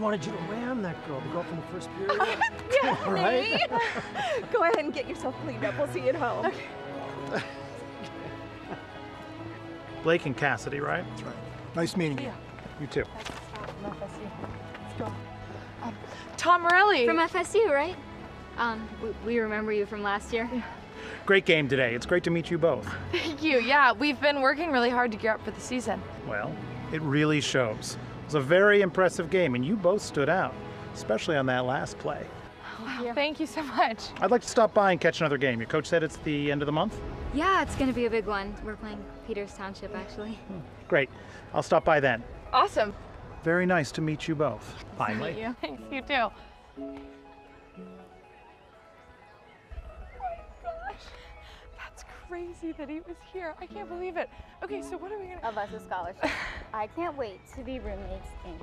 wanted you to ram that girl, the girl from the first period. Yeah, All right. Go ahead and get yourself cleaned up. We'll see you at home. Okay. Blake and Cassidy, right? That's right. Nice meeting you. You too. Let's go. Tom Morelli. From FSU, right? We remember you from last year. Great game today. It's great to meet you both. Thank you. Yeah, we've been working really hard to gear up for the season. Well, it really shows. It was a very impressive game, and you both stood out, especially on that last play. Wow, thank you so much. I'd like to stop by and catch another game. Your coach said it's the end of the month? Yeah, it's gonna be a big one. We're playing Peters Township, actually. Great. I'll stop by then. Awesome. Very nice to meet you both. Finally. Meet you. Thanks, you too. Crazy that he was here. I can't believe it. Okay, so what are we gonna... Of us a scholarship. I can't wait to be roommates in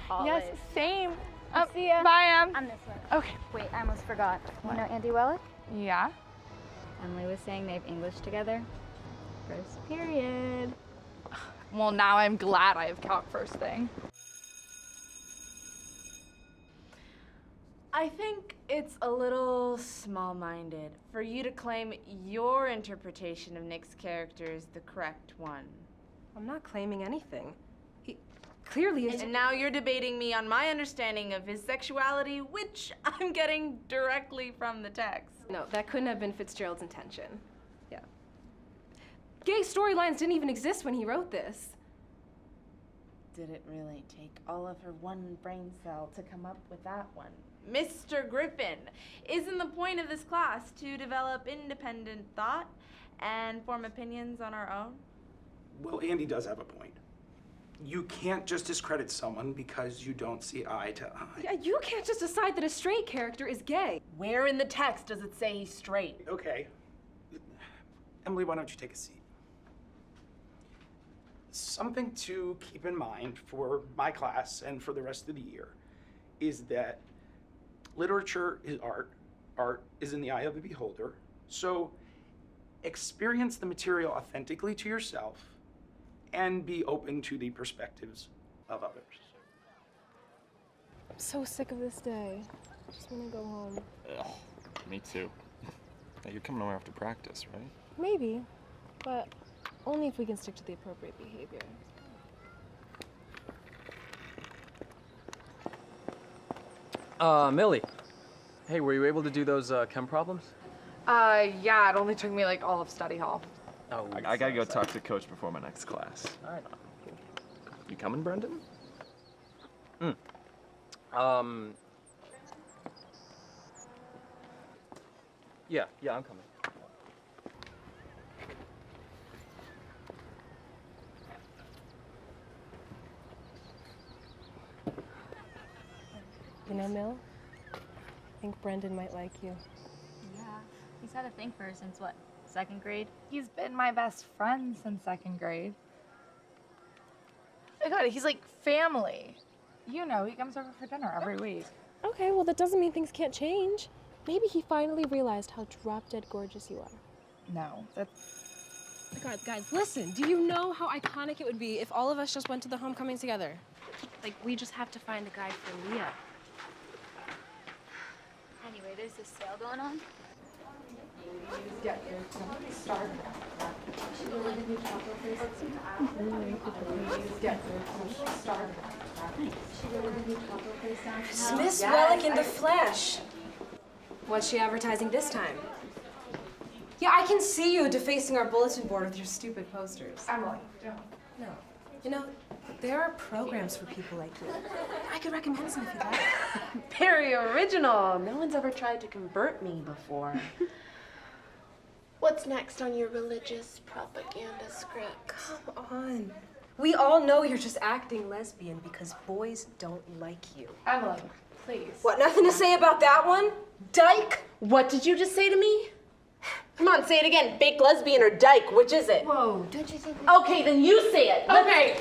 college. Yes, same. See ya. Bye, Em. I'm this way. Okay. Wait, I almost forgot. You know Andy Wellick? Yeah? Emily was saying they have English together. First period. Well, now I'm glad I have calc first thing. I think it's a little small-minded for you to claim your interpretation of Nick's character is the correct one. I'm not claiming anything. He clearly is. And now you're debating me on my understanding of his sexuality, which I'm getting directly from the text. No, that couldn't have been Fitzgerald's intention. Yeah. Gay storylines didn't even exist when he wrote this. Did it really take all of her one brain cell to come up with that one? Mr. Griffin, isn't the point of this class to develop independent thought and form opinions on our own? Well, Andy does have a point. You can't just discredit someone because you don't see eye to eye. Yeah, you can't just decide that a straight character is gay. Where in the text does it say he's straight? Okay. Emily, why don't you take a seat? Something to keep in mind for my class and for the rest of the year is that literature is art. Art is in the eye of the beholder. So experience the material authentically to yourself and be open to the perspectives of others. I'm so sick of this day. I just want to go home. Ugh, me too. Hey, you're coming over after practice, right? Maybe, but only if we can stick to the appropriate behavior. Millie. Hey, were you able to do those chem problems? Yeah, it only took me like all of study hall. Oh, I gotta go talk to coach before my next class. All right. You coming, Brendan? Yeah, I'm coming. You know, Mill, I think Brendan might like you. Yeah, he's had a thing for her since what, 2nd grade? He's been my best friend since 2nd grade. Oh my God, he's like family. You know, he comes over for dinner every week. Okay, well, that doesn't mean things can't change. Maybe he finally realized how drop-dead gorgeous you are. No, that's... Oh my God, guys, listen. Do you know how iconic it would be if all of us just went to the homecoming together? Like, we just have to find a guy for Leah. Anyway, there's this sale going on. Miss Wellick in the flesh. What's she advertising this time? Yeah, I can see you defacing our bulletin board with your stupid posters. Emily, No. You know, there are programs for people like you. I could recommend some if you'd like. Very original. No one's ever tried to convert me before. What's next on your religious propaganda script? Come on. We all know you're just acting lesbian because boys don't like you. Emily, please. What, nothing to say about that one? Dyke? What did you just say to me? Come on, say it again. Fake lesbian or dyke, which is it? Whoa, don't you think... Okay, then you say it. Okay.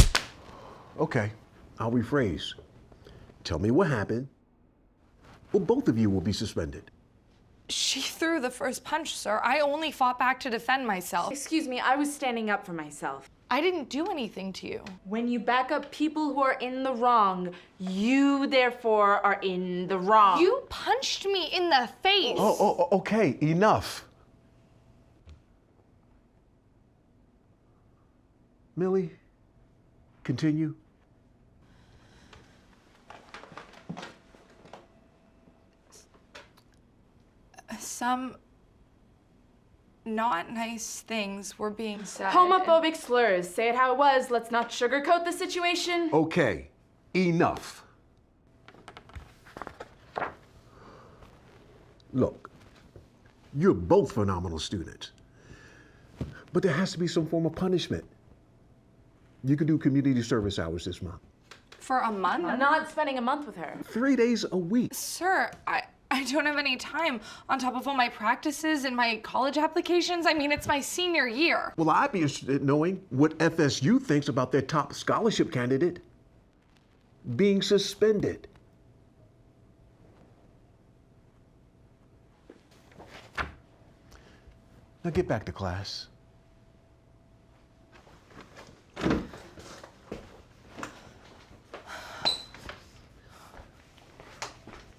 Okay, I'll rephrase. Tell me what happened. Well, both of you will be suspended. She threw the first punch, sir. I only fought back to defend myself. Excuse me, I was standing up for myself. I didn't do anything to you. When you back up people who are in the wrong, you therefore are in the wrong. You punched me in the face. Oh, okay, enough. Millie, continue. Some not nice things were being said. Homophobic slurs. Say it how it was. Let's not sugarcoat the situation. Okay, enough. Look, you're both phenomenal students, but there has to be some form of punishment. You can do community service hours this month. For a month? I'm not spending a month with her. 3 days a week. Sir, I don't have any time on top of all my practices and my college applications. I mean, it's my senior year. Well, I'd be interested in knowing what FSU thinks about their top scholarship candidate being suspended. Now get back to class.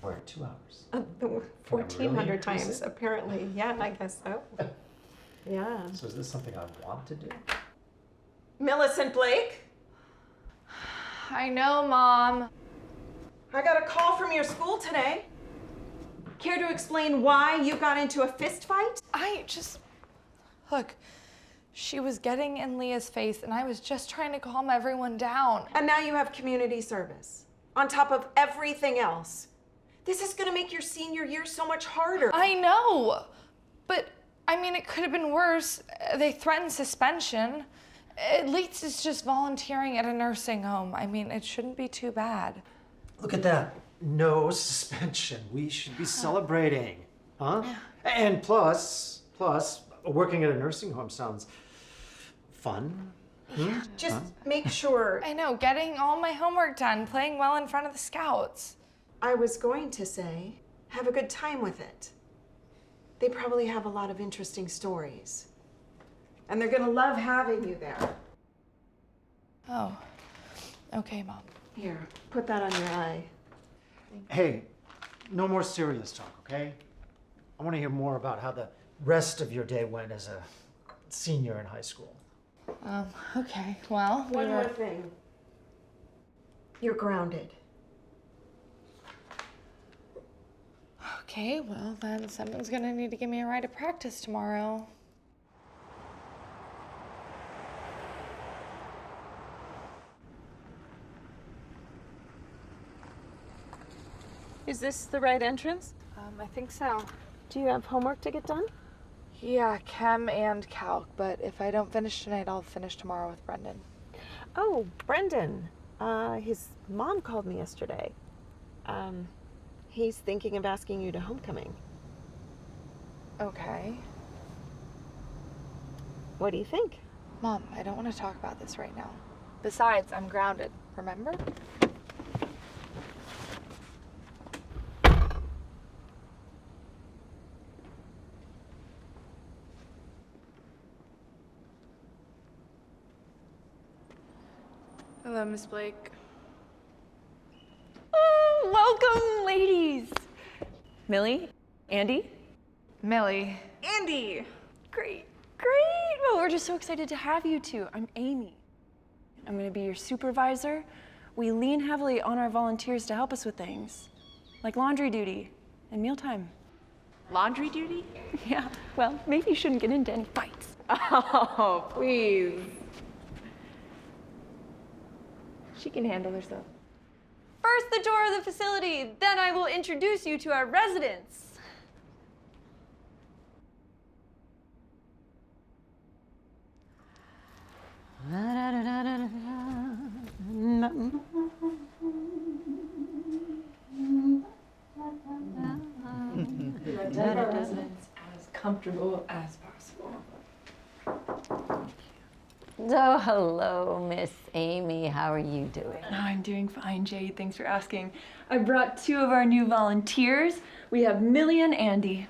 We're at 2 hours. 1,400 times, apparently. Yeah, I guess so. Yeah. So is this something I want to do? Millicent Blake? I know, Mom. I got a call from your school today. Care to explain why you got into a fist fight? Look, she was getting in Leah's face, and I was just trying to calm everyone down. And now you have community service, on top of everything else. This is gonna make your senior year so much harder. I know, but I mean, it could have been worse. They threatened suspension. At least it's just volunteering at a nursing home. I mean, it shouldn't be too bad. Look at that. No suspension. We should be celebrating, huh? And plus, working at a nursing home sounds fun. Just make sure. I know, getting all my homework done, playing well in front of the scouts. I was going to say, have a good time with it. They probably have a lot of interesting stories. And they're gonna love having you there. Oh, okay, Mom. Here, put that on your eye. Hey, no more serious talk, okay? I want to hear more about how the rest of your day went as a senior in high school. Okay, well, One more thing. You're grounded. Okay, well, then someone's gonna need to give me a ride to practice tomorrow. Is this the right entrance? I think so. Do you have homework to get done? Yeah, chem and calc, but if I don't finish tonight, I'll finish tomorrow with Brendan. Oh, Brendan. His mom called me yesterday. He's thinking of asking you to homecoming. Okay. What do you think? Mom, I don't want to talk about this right now. Besides, I'm grounded, remember? Hello, Miss Blake. Oh, welcome, ladies. Millie, Andy? Millie. Andy! Great. Well, we're just so excited to have you two. I'm Amy. I'm gonna be your supervisor. We lean heavily on our volunteers to help us with things, like laundry duty and mealtime. Laundry duty? Yeah, well, maybe you shouldn't get into any fights. Oh, please. She can handle herself. First the tour of the facility, then I will introduce you to our residents. Make our residents as comfortable as possible. Oh, hello, Miss Amy. How are you doing? Oh, I'm doing fine, Jade. Thanks for asking. I brought two of our new volunteers. We have Millie and Andy.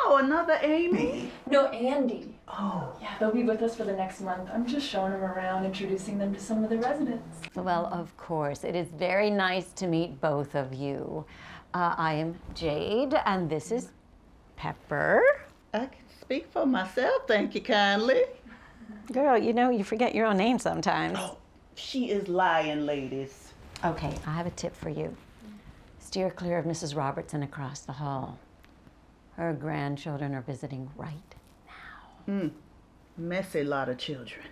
Oh, another Amy? No, Andy. Oh. Yeah, they'll be with us for the next month. I'm just showing them around, introducing them to some of the residents. Well, of course. It is very nice to meet both of you. I am Jade, and this is Pepper. I can speak for myself, thank you kindly. Girl, you know, you forget your own name sometimes. Oh, she is lying, ladies. Okay, I have a tip for you. Steer clear of Mrs. Robertson across the hall. Her grandchildren are visiting right now. Messy lot of children.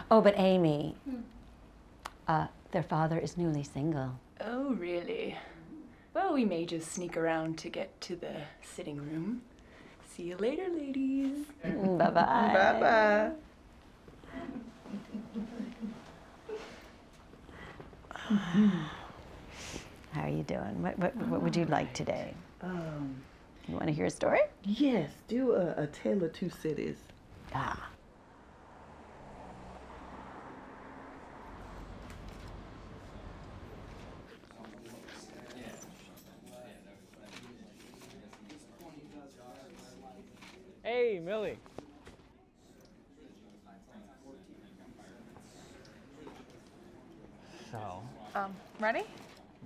Oh, but Amy, their father is newly single. Oh, really? Well, we may just sneak around to get to the sitting room. See you later, ladies. Bye-bye. Bye-bye. How are you doing? What would you like today? You want to hear a story? Yes, do a Tale of Two Cities. Ah. Hey, Millie. So. Ready?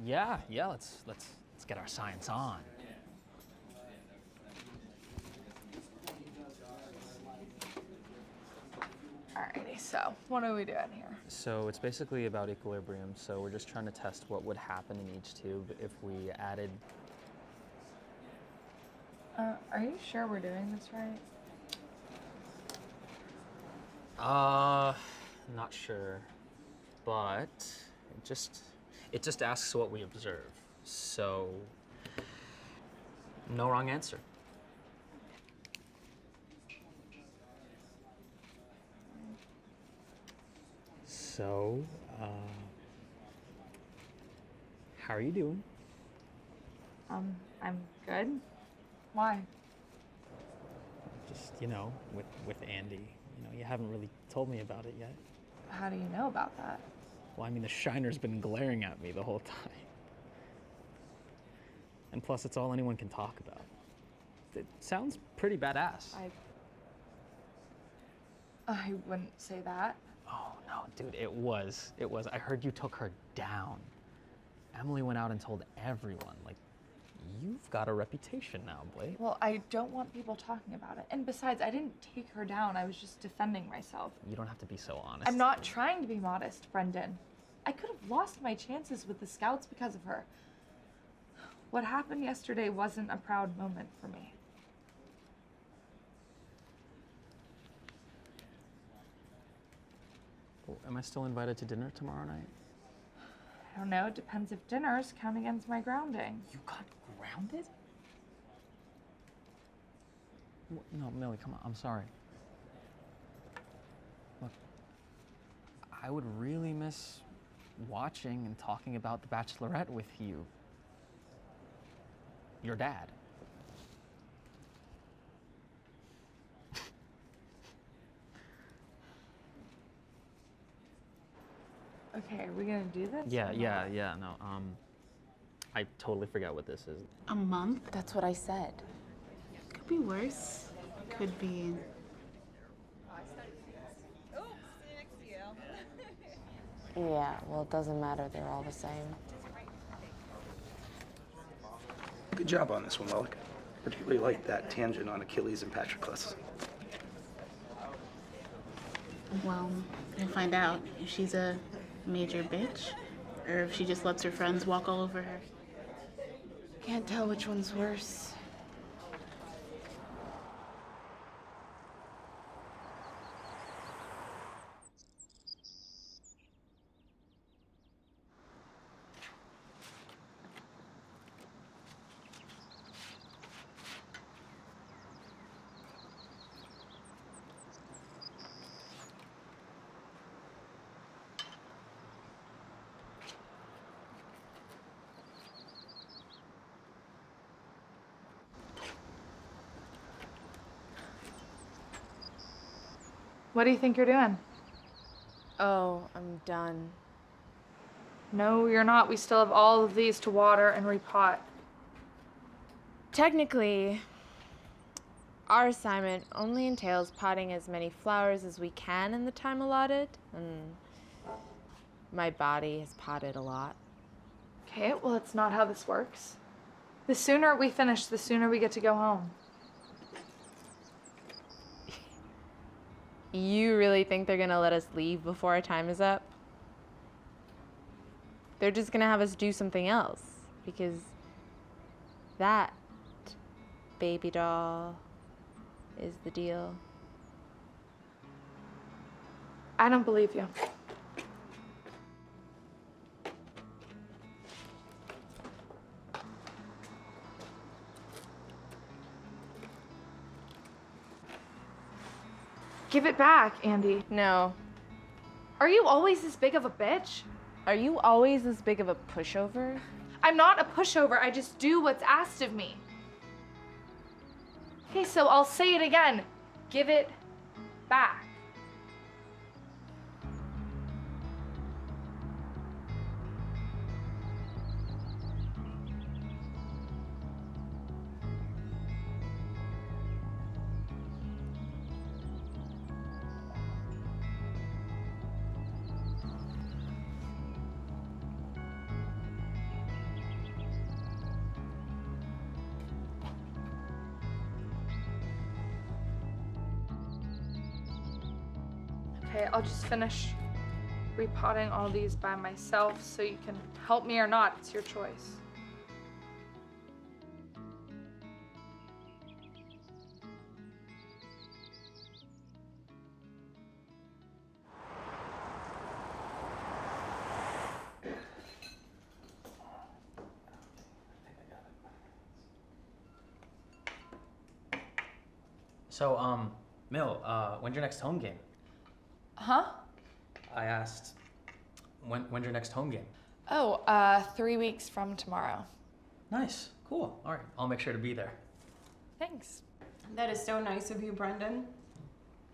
Yeah, let's get our science on. Alrighty, so what are we doing here? So it's basically about equilibrium. So we're just trying to test what would happen in each tube if we added. Are you sure we're doing this right? Not sure, but it just asks what we observe. So no wrong answer. So, how are you doing? I'm good. Why? Just, with Andy. You haven't really told me about it yet. How do you know about that? Well, I mean, the shiner's been glaring at me the whole time. And plus, it's all anyone can talk about. It sounds pretty badass. I wouldn't say that. Oh, no, dude, it was. I heard you took her down. Emily went out and told everyone. Like, you've got a reputation now, Blake. Well, I don't want people talking about it. And besides, I didn't take her down. I was just defending myself. You don't have to be so honest. I'm not trying to be modest, Brendan. I could have lost my chances with the scouts because of her. What happened yesterday wasn't a proud moment for me. Well, am I still invited to dinner tomorrow night? I don't know. It depends if dinners count against my grounding. You got grounded? No, Millie, come on. I'm sorry. Look, I would really miss watching and talking about The Bachelorette with you. Your dad. Okay, are we gonna do this? Yeah, no, I totally forgot what this is. A month? That's what I said. Could be worse. Could be. Yeah, well, it doesn't matter. They're all the same. Good job on this one, Wellick. Particularly like that tangent on Achilles and Patroclus. Well, we'll find out if she's a major bitch or if she just lets her friends walk all over her. Can't tell which one's worse. What do you think you're doing? Oh, I'm done. No, you're not. We still have all of these to water and repot. Technically, Our assignment only entails potting as many flowers as we can in the time allotted, and my body has potted a lot. Okay, well, it's not how this works. The sooner we finish, the sooner we get to go home. You really think they're gonna let us leave before our time is up? They're just gonna have us do something else, because that baby doll is the deal. I don't believe you. Give it back, Andy. No. Are you always this big of a bitch? Are you always this big of a pushover? I'm not a pushover, I just do what's asked of me. Okay, so I'll say it again. Give it back. Okay, I'll just finish repotting all these by myself so you can help me or not. It's your choice. So, Mill, when's your next home game? Huh? I asked, when's your next home game? Oh, 3 weeks from tomorrow. Nice, cool. All right, I'll make sure to be there. Thanks. That is so nice of you, Brendan.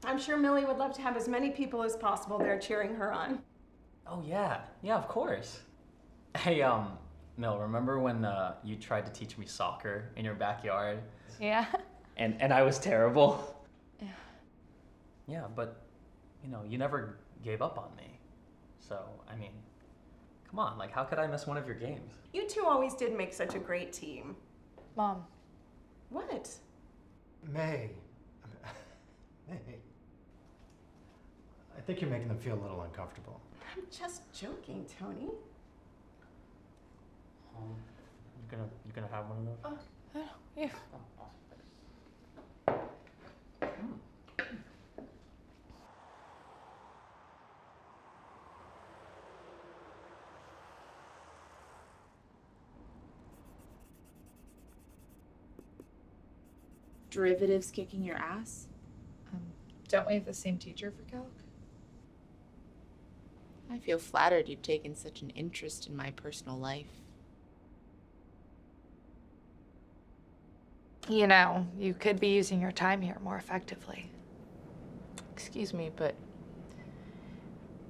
I'm sure Millie would love to have as many people as possible there cheering her on. Oh yeah, of course. Hey, Mill, remember when you tried to teach me soccer in your backyard? Yeah? And I was terrible? Yeah. Yeah, but, you know, you never gave up on me. So, I mean, come on, like, how could I miss one of your games? You two always did make such a great team. Mom. What? May. May. I think you're making them feel a little uncomfortable. I'm just joking, Tony. You gonna have one of those? Yeah. Oh, awesome. Derivatives kicking your ass? Don't we have the same teacher for calc? I feel flattered you've taken such an interest in my personal life. You know, you could be using your time here more effectively. Excuse me, but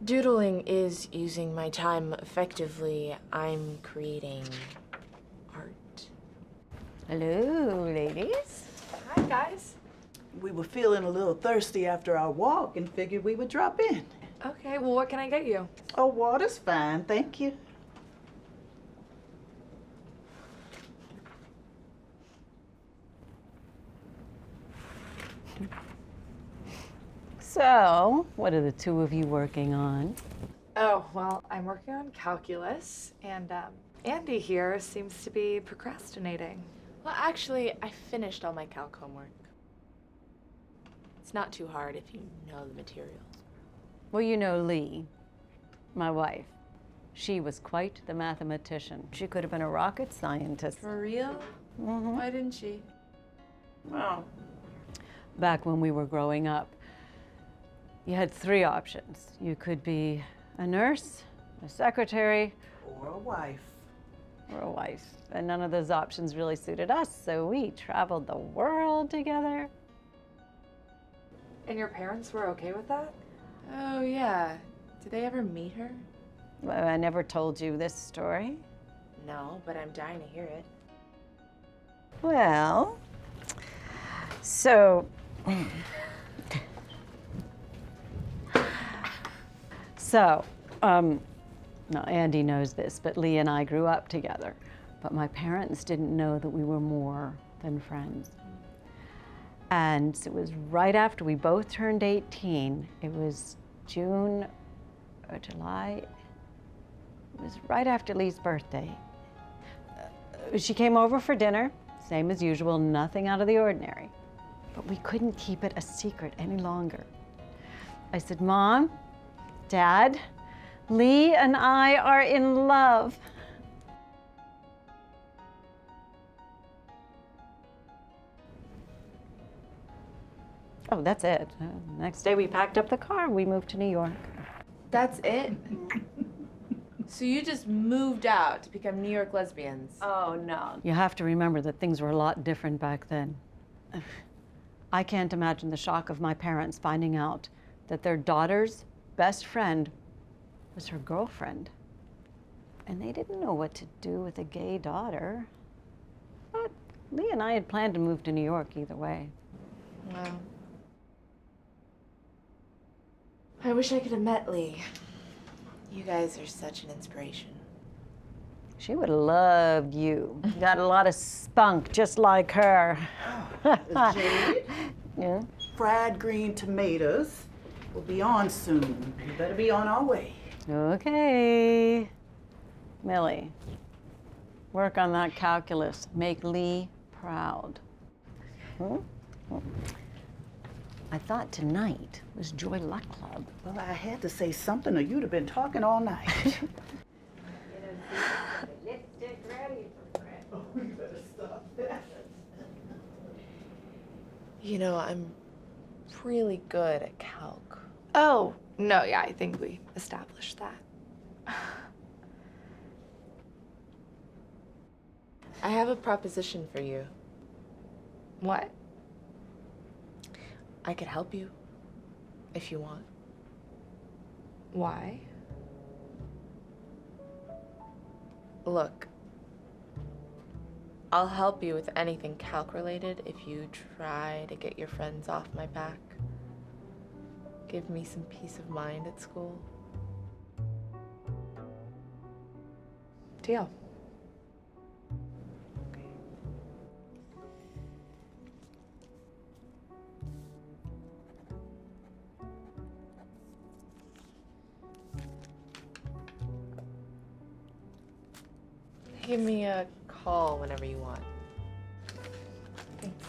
doodling is using my time effectively. I'm creating art. Hello, ladies. Hi, guys. We were feeling a little thirsty after our walk and figured we would drop in. Okay, well, what can I get you? Oh, water's fine, thank you. So, what are the two of you working on? Oh, well, I'm working on calculus, and Andy here seems to be procrastinating. Well, actually, I finished all my calc homework. It's not too hard if you know the materials. Well, you know Lee, my wife. She was quite the mathematician. She could have been a rocket scientist. For real? Mm-hmm. Why didn't she? Wow. Back when we were growing up, you had three options. You could be a nurse, a secretary, Or a wife. or a wife. And none of those options really suited us, so we traveled the world together. And your parents were okay with that? Oh, yeah. Did they ever meet her? Well, I never told you this story. No, but I'm dying to hear it. Well, Now Andy knows this, but Lee and I grew up together. But my parents didn't know that we were more than friends. And it was right after we both turned 18. It was June or July. It was right after Lee's birthday. She came over for dinner, same as usual, nothing out of the ordinary. But we couldn't keep it a secret any longer. I said, Mom, Dad, Lee and I are in love. Oh, that's it. Next day we packed up the car and we moved to New York. That's it? So you just moved out to become New York lesbians? Oh, no. You have to remember that things were a lot different back then. I can't imagine the shock of my parents finding out that their daughter's best friend was her girlfriend. And they didn't know what to do with a gay daughter. But Lee and I had planned to move to New York either way. Wow. I wish I could have met Lee. You guys are such an inspiration. She would have loved you. Got a lot of spunk, just like her. Jade? Yeah? Fried green tomatoes will be on soon. We better be on our way. Okay. Millie, work on that calculus. Make Lee proud. I thought tonight was Joy Luck Club. Well, I had to say something or you'd have been talking all night. Lipstick ready for Fred. Oh, you better stop that. You know, I'm really good at calc. Oh, no, yeah, I think we established that. I have a proposition for you. What? I could help you, if you want. Why? Look, I'll help you with anything calc-related if you try to get your friends off my back. Give me some peace of mind at school. Deal. Give me a call whenever you want. Thanks.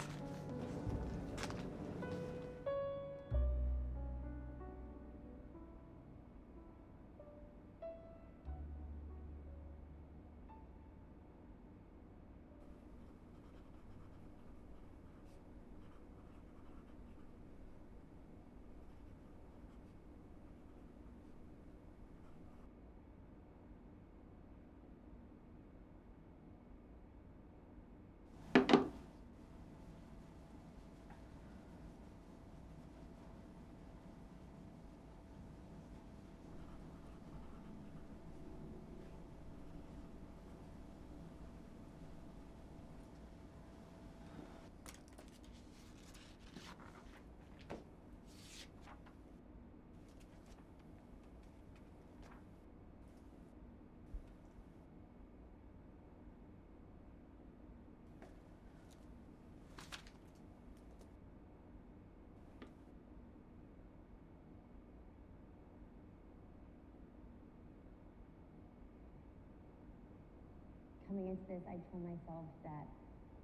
Coming into this, I told myself that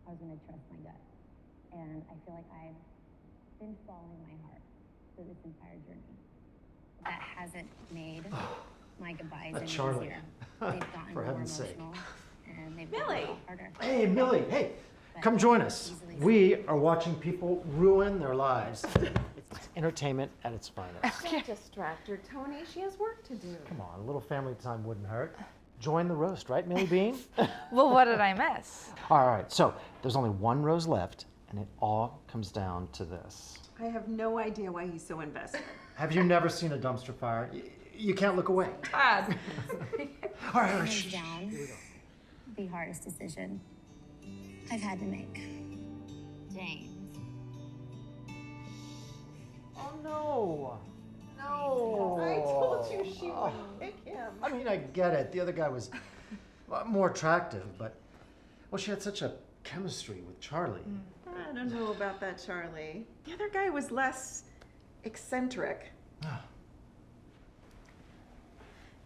I was going to trust my gut. And I feel like I've been following my heart through this entire journey. That hasn't made my goodbyes any Charlie. easier. They've gotten For more heaven's sake. emotional, and they've gotten a lot harder. Hey, Millie, hey, come join us. We are watching people ruin their lives. It's entertainment at its finest. Don't distract her, Tony. She has work to do. Come on, a little family time wouldn't hurt. Join the roast, right, Millie Bean? Well, what did I miss? All right, so there's only one rose left, and it all comes down to this. I have no idea why he's so invested. Have you never seen a dumpster fire? You can't look away. Todd. All right, Hands shh, down, here we go. the hardest decision I've had to make. James, no. No. I told you she wouldn't pick him. I mean, I get it. The other guy was more attractive, but, well, she had such a chemistry with Charlie. I don't know about that, Charlie. The other guy was less eccentric.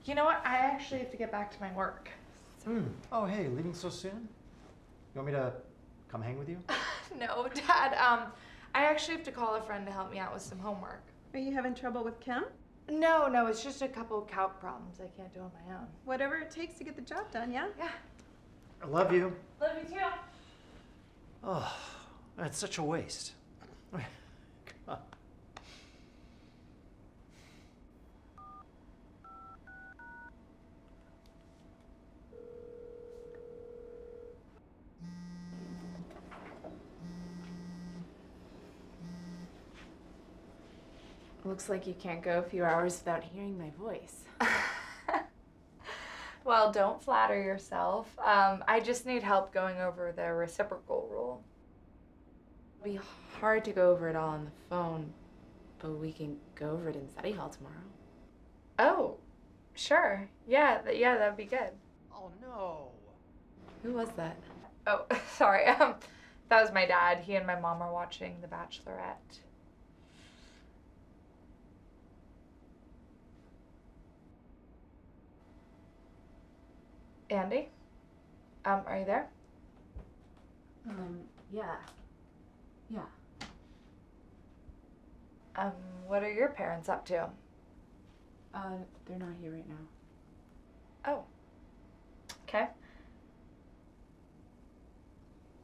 You know what? I actually have to get back to my work. Oh, hey, leaving so soon? You want me to come hang with you? No, Dad. I actually have to call a friend to help me out with some homework. Are you having trouble with Kim? No, it's just a couple calc problems I can't do on my own. Whatever it takes to get the job done, yeah? Yeah. I love you. Love you too. Oh, that's such a waste. Come on. Looks like you can't go a few hours without hearing my voice. Well, don't flatter yourself. I just need help going over the reciprocal rule. It'll be hard to go over it all on the phone, but we can go over it in study hall tomorrow. Oh, sure. Yeah, that'd be good. Oh, no. Who was that? Oh, sorry. That was my dad. He and my mom are watching The Bachelorette. Andy? Are you there? Yeah. What are your parents up to? They're not here right now. Oh. Okay.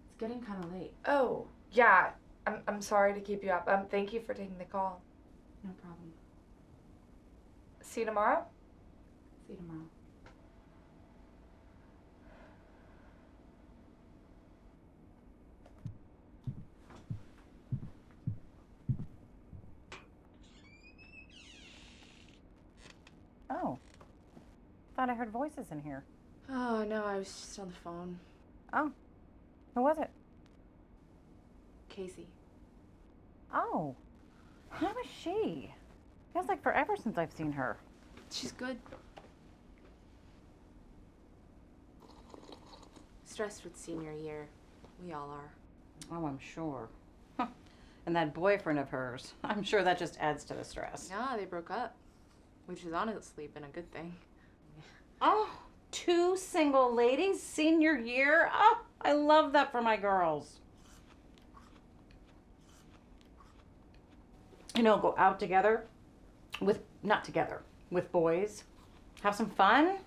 It's getting kind of late. Oh, yeah. I'm sorry to keep you up. Thank you for taking the call. No problem. See you tomorrow? See you tomorrow. Oh. Thought I heard voices in here. Oh, no, I was just on the phone. Oh. Who was it? Casey. Oh. How is she? Feels like forever since I've seen her. She's good. Stressed with senior year. We all are. Oh, I'm sure. Huh. And that boyfriend of hers. I'm sure that just adds to the stress. Yeah, they broke up. Which is honestly been a good thing. Oh, 2 single ladies, senior year. Oh, I love that for my girls. You know, go out together not together, with boys. Have some fun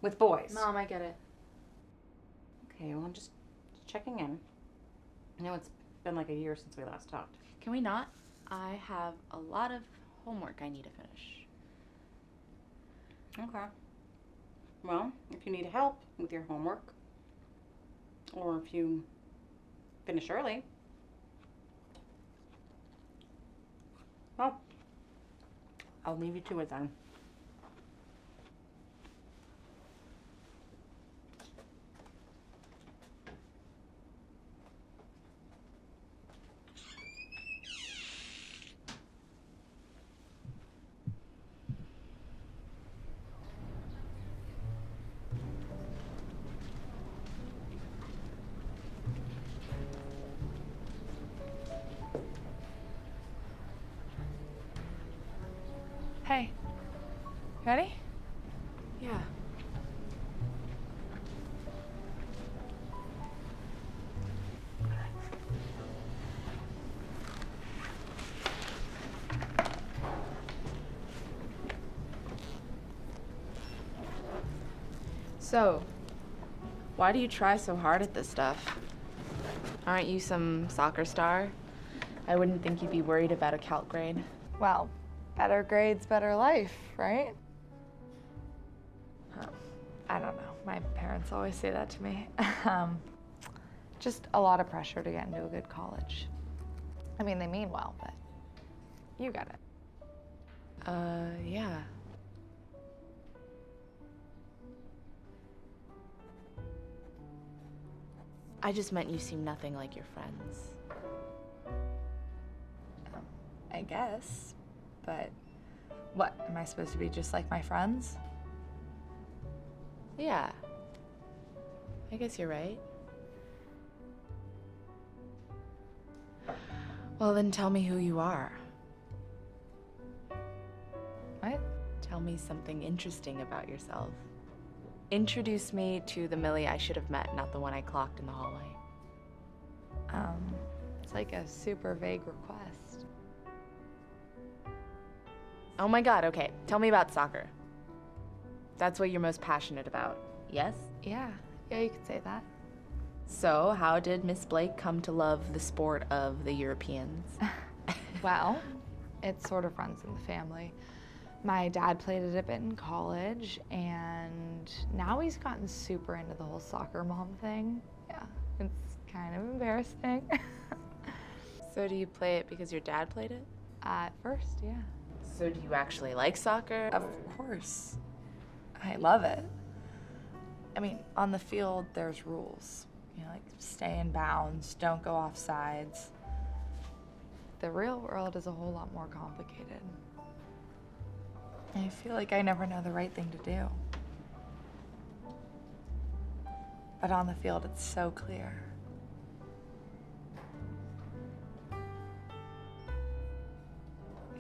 with boys. Mom, I get it. Okay, well, I'm just checking in. I know it's been like a year since we last talked. Can we not? I have a lot of homework I need to finish. Okay. Well, if you need help with your homework, or if you finish early, well, I'll leave you to it then. Hey. Ready? Yeah. So, why do you try so hard at this stuff? Aren't you some soccer star? I wouldn't think you'd be worried about a calc grade. Well, better grades, better life, right? I don't know. My parents always say that to me. Just a lot of pressure to get into a good college. I mean, they mean well, but you get it. Yeah. I just meant you seem nothing like your friends. I guess. But what, am I supposed to be just like my friends? Yeah. I guess you're right. Well, then tell me who you are. What? Tell me something interesting about yourself. Introduce me to the Millie I should have met, not the one I clocked in the hallway. It's like a super vague request. Oh my god, okay. Tell me about soccer. That's what you're most passionate about, yes? Yeah, you could say that. So, how did Miss Blake come to love the sport of the Europeans? Well, it sort of runs in the family. My dad played it a bit in college, and now he's gotten super into the whole soccer mom thing. Yeah, it's kind of embarrassing. So do you play it because your dad played it? At first, yeah. So do you actually like soccer? Of course. I love it. I mean, on the field, there's rules. You know, like stay in bounds, don't go off sides. The real world is a whole lot more complicated. I feel like I never know the right thing to do. But on the field, it's so clear.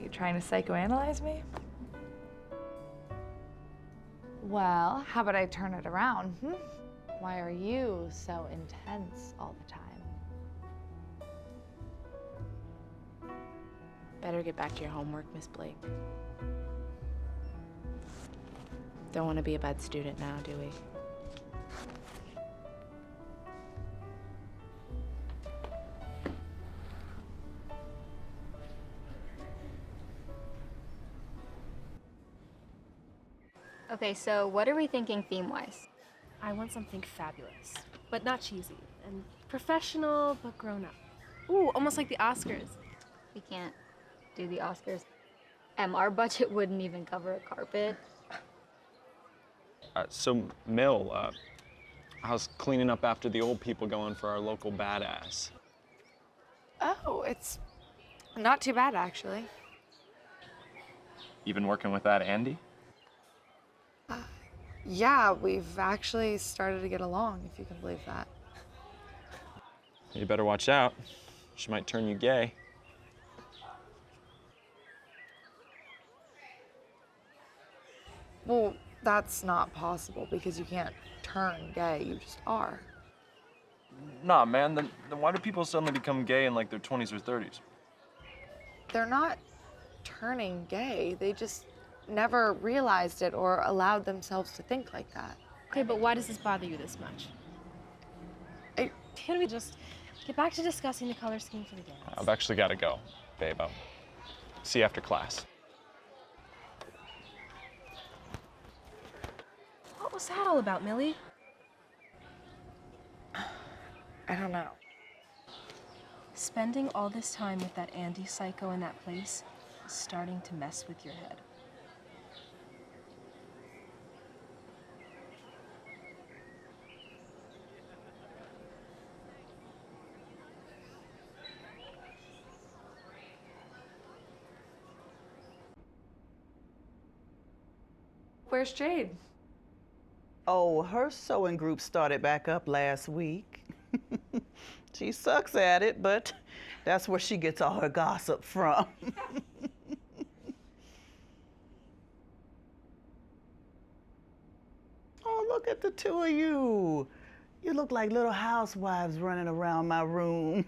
You trying to psychoanalyze me? Well, how about I turn it around? Why are you so intense all the time? Better get back to your homework, Miss Blake. Don't want to be a bad student now, do we? Okay, so what are we thinking theme-wise? I want something fabulous, but not cheesy, and professional, but grown up. Ooh, almost like the Oscars. We can't do the Oscars. Our budget wouldn't even cover a carpet. So, Mill, how's cleaning up after the old people going for our local badass? Oh, it's not too bad, actually. You been working with that Andy? Yeah, we've actually started to get along, if you can believe that. You better watch out. She might turn you gay. Well, that's not possible because you can't turn gay, you just are. Nah, man, then why do people suddenly become gay in like their 20s or 30s? They're not turning gay, they just never realized it or allowed themselves to think like that. Okay, but why does this bother you this much? Can we just get back to discussing the color scheme for the dance? I've actually got to go, babe. I'll see you after class. What was that all about, Millie? I don't know. Spending all this time with that Andy psycho in that place is starting to mess with your head. Where's Jade? Oh, her sewing group started back up last week. She sucks at it, but that's where she gets all her gossip from. Oh, look at the two of you. You look like little housewives running around my room.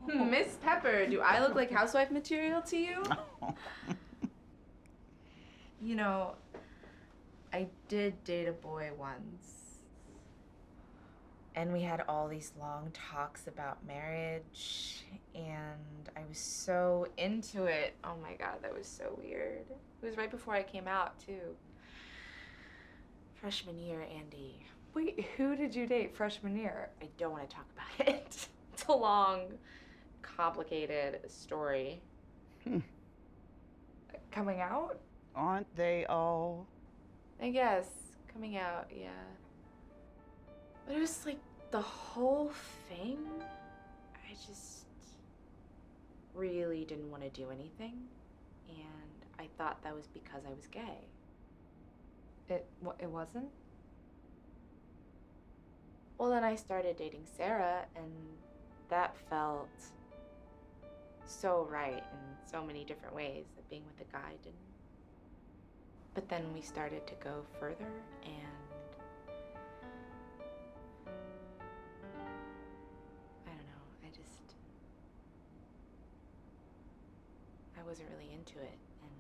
Miss Pepper, do I look like housewife material to you? You know, I did date a boy once. And we had all these long talks about marriage, and I was so into it. Oh my god, that was so weird. It was right before I came out, too. Freshman year, Andy. Wait, who did you date freshman year? I don't want to talk about it. It's a long, complicated story. Coming out? Aren't they all? I guess, coming out, yeah. But it was like the whole thing, really didn't want to do anything, and I thought that was because I was gay. It wasn't? Well, then I started dating Sarah, and that felt so right in so many different ways that being with a guy didn't. But then we started to go further, and I don't know, I wasn't really into it, and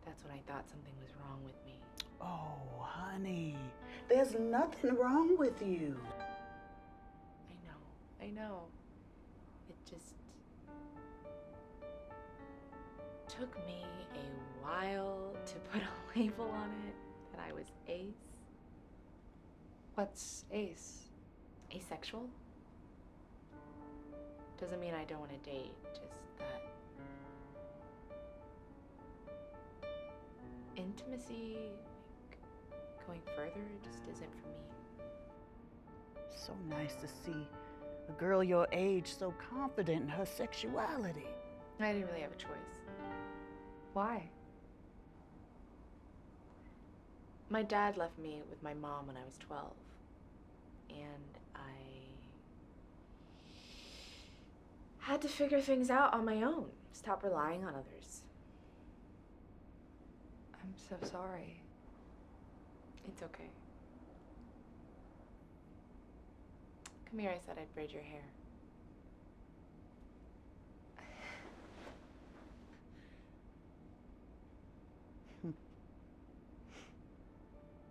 that's when I thought something was wrong with me. Oh, honey, there's nothing wrong with you. I know. It just took me a while to put a label on it that I was ace. What's ace? Asexual. Doesn't mean I don't want to date, just that intimacy, like going further, just isn't for me. So nice to see a girl your age so confident in her sexuality. I didn't really have a choice. Why? My dad left me with my mom when I was 12, and I had to figure things out on my own, stop relying on others. I'm so sorry. It's okay. Come here, I said I'd braid your hair.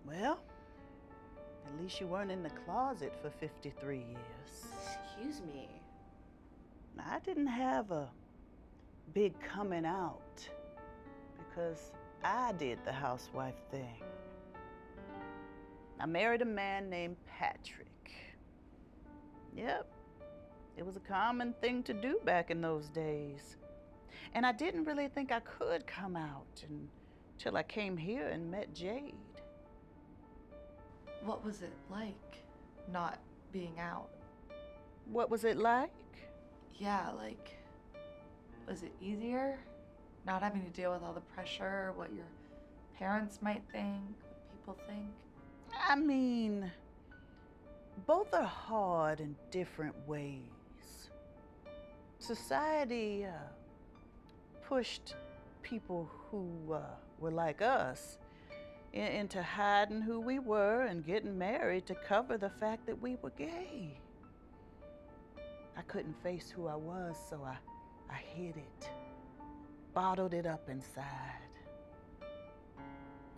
Well, at least you weren't in the closet for 53 years. Excuse me. I didn't have a big coming out because I did the housewife thing. I married a man named Patrick. Yep, it was a common thing to do back in those days. And I didn't really think I could come out until I came here and met Jade. What was it like, not being out? What was it like? Yeah, like, was it easier? Not having to deal with all the pressure, what your parents might think, what people think? I mean, both are hard in different ways. Society pushed people who were like us into hiding who we were and getting married to cover the fact that we were gay. I couldn't face who I was, so I hid it, bottled it up inside.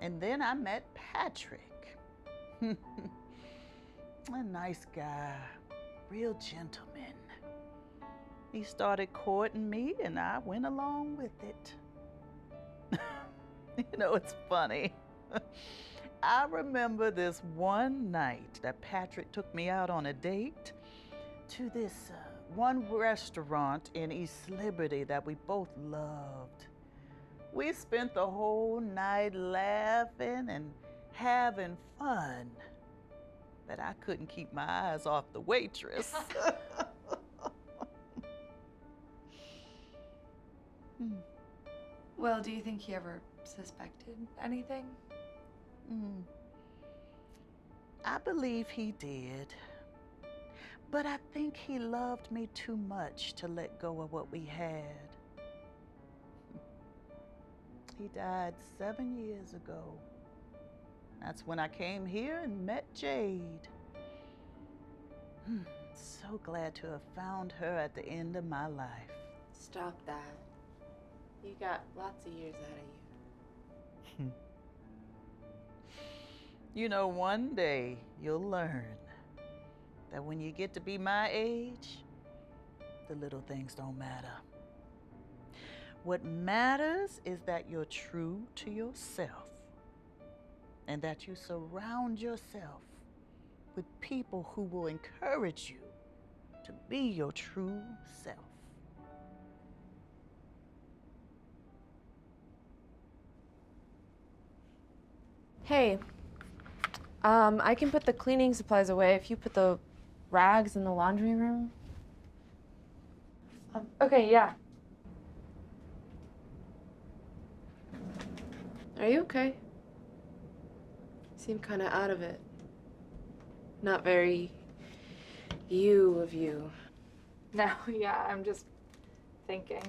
And then I met Patrick. A nice guy, real gentleman. He started courting me and I went along with it. You know, it's funny. I remember this one night that Patrick took me out on a date to this one restaurant in East Liberty that we both loved. We spent the whole night laughing and having fun, but I couldn't keep my eyes off the waitress. Well, do you think he ever suspected anything? I believe he did. But I think he loved me too much to let go of what we had. He died 7 years ago. That's when I came here and met Jade. So glad to have found her at the end of my life. Stop that. You got lots of years out of you. You know, one day you'll learn that when you get to be my age, the little things don't matter. What matters is that you're true to yourself and that you surround yourself with people who will encourage you to be your true self. Hey, I can put the cleaning supplies away if you put the rags in the laundry room. Okay, yeah. Are you okay? You seem kind of out of it. Not very you of you. No, yeah, I'm just thinking.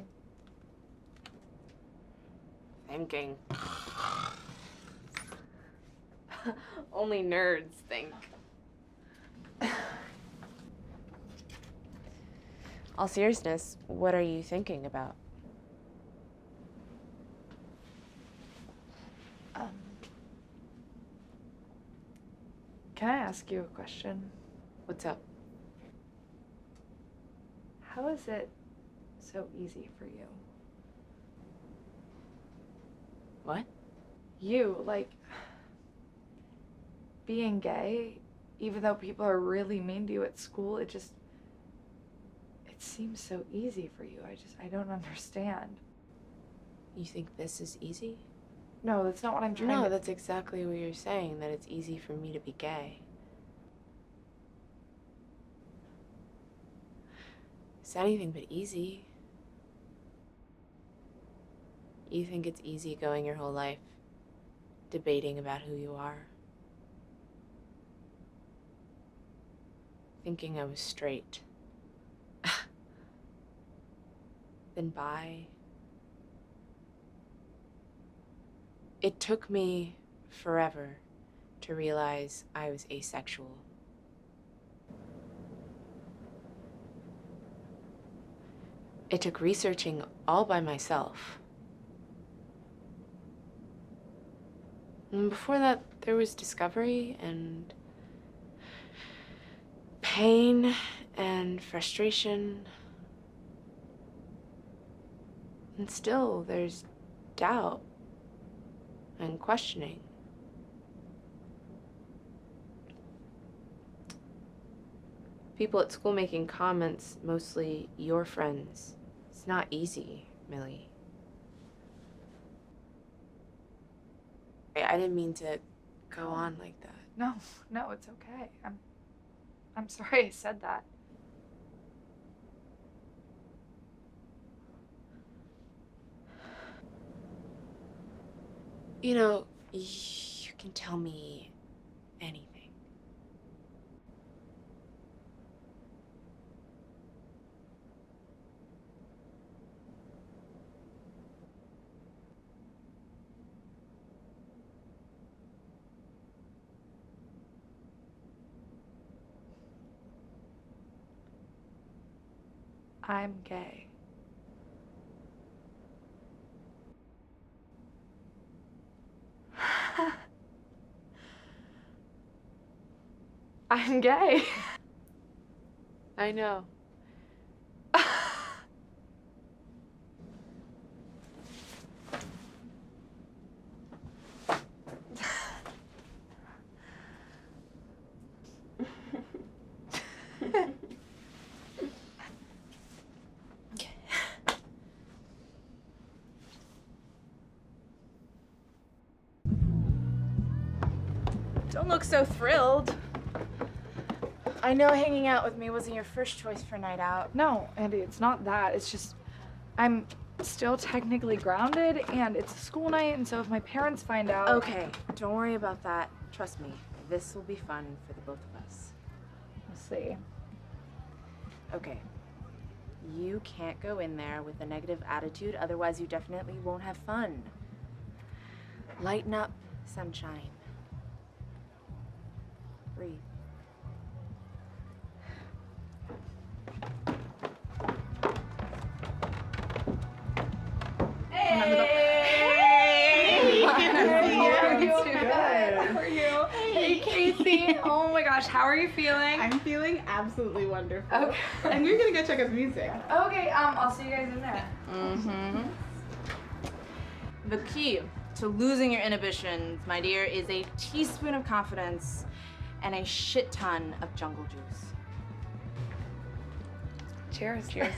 Thinking. Only nerds think. All seriousness, what are you thinking about? Can I ask you a question? What's up? How is it so easy for you? What? You, like, being gay, even though people are really mean to you at school, it seems so easy for you. I don't understand. You think this is easy? No, that's not what I'm trying to... No, that's exactly what you're saying, that it's easy for me to be gay. It's anything but easy. You think it's easy going your whole life debating about who you are? Thinking I was straight. Then bi. It took me forever to realize I was asexual. It took researching all by myself. And before that, there was discovery and pain and frustration. And still, there's doubt and questioning. People at school making comments, mostly your friends. It's not easy, Millie. I didn't mean to go on like that. No, it's okay. I'm sorry I said that. You know, you can tell me anything. I'm gay. I'm gay. I know. Don't look so thrilled. I know hanging out with me wasn't your first choice for night out. No, Andy, it's not that. It's just, I'm still technically grounded, and it's a school night, and so if my parents find out... Okay, don't worry about that. Trust me, this will be fun for the both of us. We'll see. Okay. You can't go in there with a negative attitude, otherwise you definitely won't have fun. Lighten up, sunshine. Breathe. Hey, Casey. Oh my gosh, how are you feeling? I'm feeling absolutely wonderful. Okay. And we're gonna go check out the music. Okay, I'll see you guys in there. Mm-hmm. The key to losing your inhibitions, my dear, is a teaspoon of confidence and a shit ton of jungle juice. Cheers. Cheers.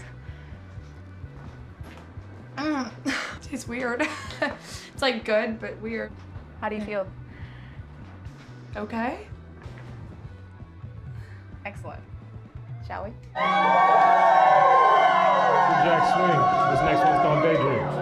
Tastes weird. It's like good, but weird. How do you feel? Okay. Excellent. Shall we? Jack swing. This next one's called Daydreams.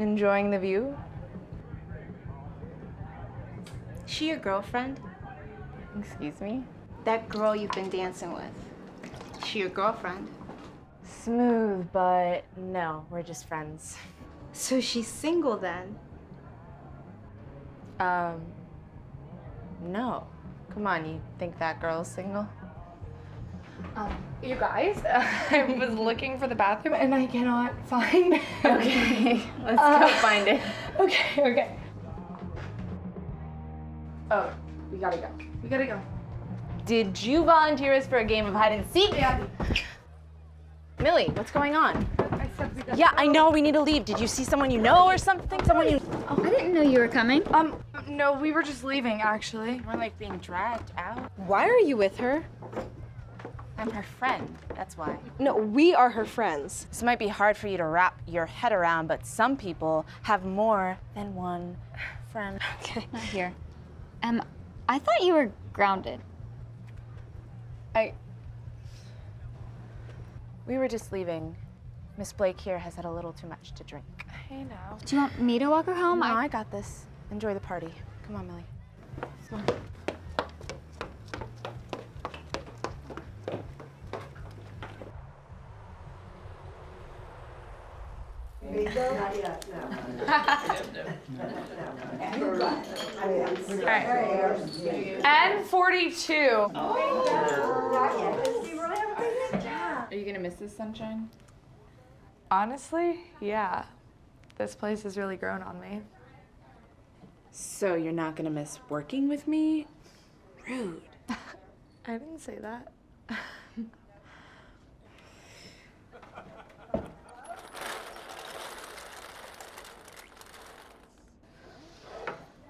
Enjoying the view? She your girlfriend? Excuse me? That girl you've been dancing with. She your girlfriend? Smooth, but no, we're just friends. So she's single then? No. Come on, you think that girl's single? You guys, I was looking for the bathroom and I cannot find it. Okay, let's go find it. Okay. Oh, we gotta go. We gotta go. Did you volunteer us for a game of hide and seek? Yeah. Millie, what's going on? Yeah, I know we need to leave. Did you see someone you know or something? Someone you... Oh, I didn't know you were coming. No, we were just leaving, actually. We're like being dragged out. Why are you with her? I'm her friend, that's why. No, we are her friends. This might be hard for you to wrap your head around, but some people have more than one friend. Okay. Not here. I thought you were grounded. We were just leaving. Miss Blake here has had a little too much to drink. Hey now. Do you want me to walk her home? No, I got this. Enjoy the party. Come on, Millie. Come on. N42. Are you gonna miss this, sunshine? Honestly, yeah. This place has really grown on me. So you're not gonna miss working with me? Rude. I didn't say that.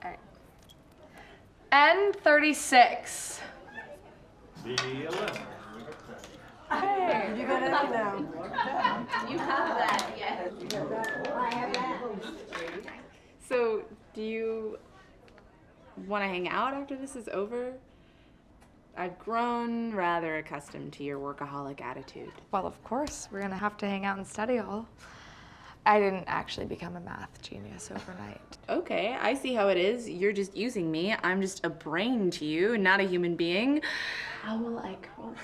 Alright. N36. Hey, you got it now. You have that, yes. So, do you want to hang out after this is over? I've grown rather accustomed to your workaholic attitude. Well, of course, we're gonna have to hang out and study all. I didn't actually become a math genius overnight. Okay, I see how it is. You're just using me. I'm just a brain to you, not a human being. How will I cope?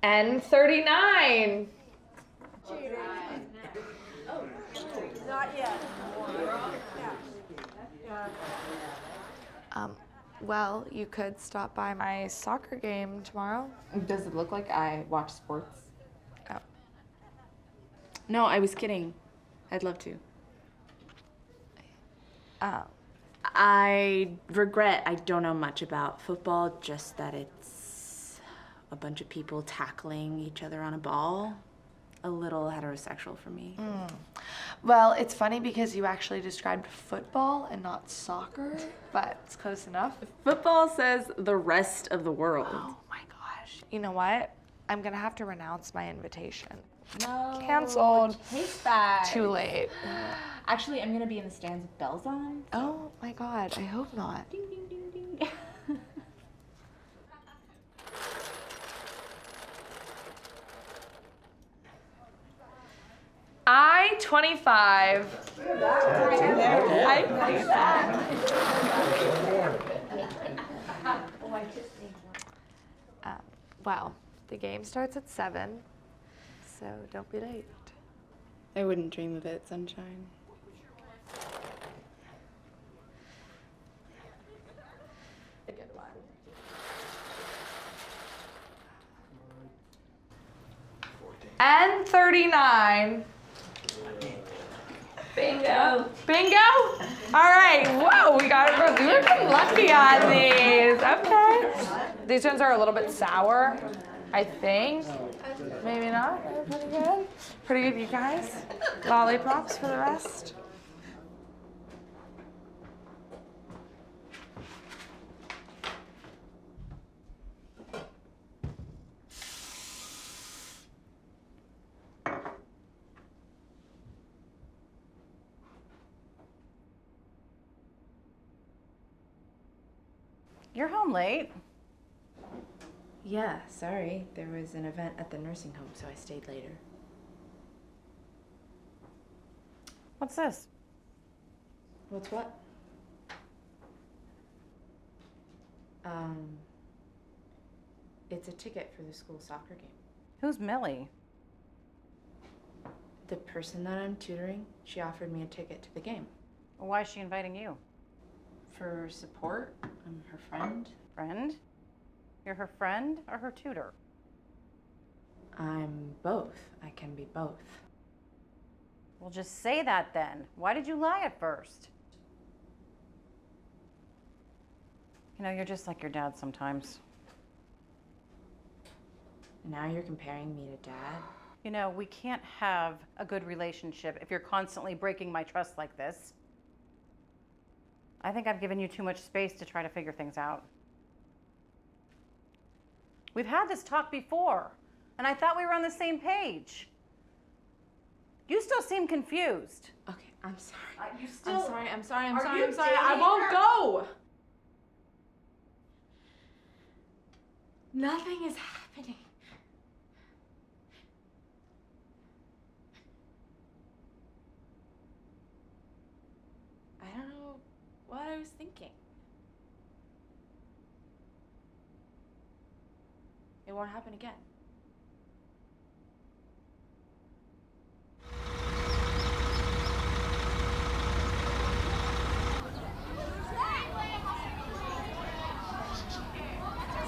N39. Not yet. Well, you could stop by my soccer game tomorrow. Does it look like I watch sports? Oh. No, I was kidding. I'd love to. Oh. I regret I don't know much about football, just that it's a bunch of people tackling each other on a ball. A little heterosexual for me. Well, it's funny because you actually described football and not soccer, but it's close enough. Football says the rest of the world. Oh my gosh. You know what? I'm gonna have to renounce my invitation. No. Canceled. Take that. Too late. Actually, I'm gonna be in the stands with bells on. Oh my god, I hope not. Ding, ding, ding, ding. I-25. I see that. Well, the game starts at 7, so don't be late. I wouldn't dream of it, sunshine. A good one. N39. Bingo. Bingo? All right, whoa, we got it. We were getting lucky on these. Okay. These ones are a little bit sour, I think. Maybe not. Pretty good. Pretty good, you guys. Lollipops for the rest. You're home late. Yeah, sorry. There was an event at the nursing home, so I stayed later. What's this? What's what? It's a ticket for the school soccer game. Who's Millie? The person that I'm tutoring, she offered me a ticket to the game. Why is she inviting you? For support. I'm her friend. Friend? You're her friend or her tutor? I'm both. I can be both. Well, just say that then. Why did you lie at first? You know, you're just like your dad sometimes. Now you're comparing me to Dad? You know, we can't have a good relationship if you're constantly breaking my trust like this. I think I've given you too much space to try to figure things out. We've had this talk before, and I thought we were on the same page. You still seem confused. Okay, I'm sorry. I'm sorry. I won't go! Nothing is happening. I don't know what I was thinking. It won't happen again.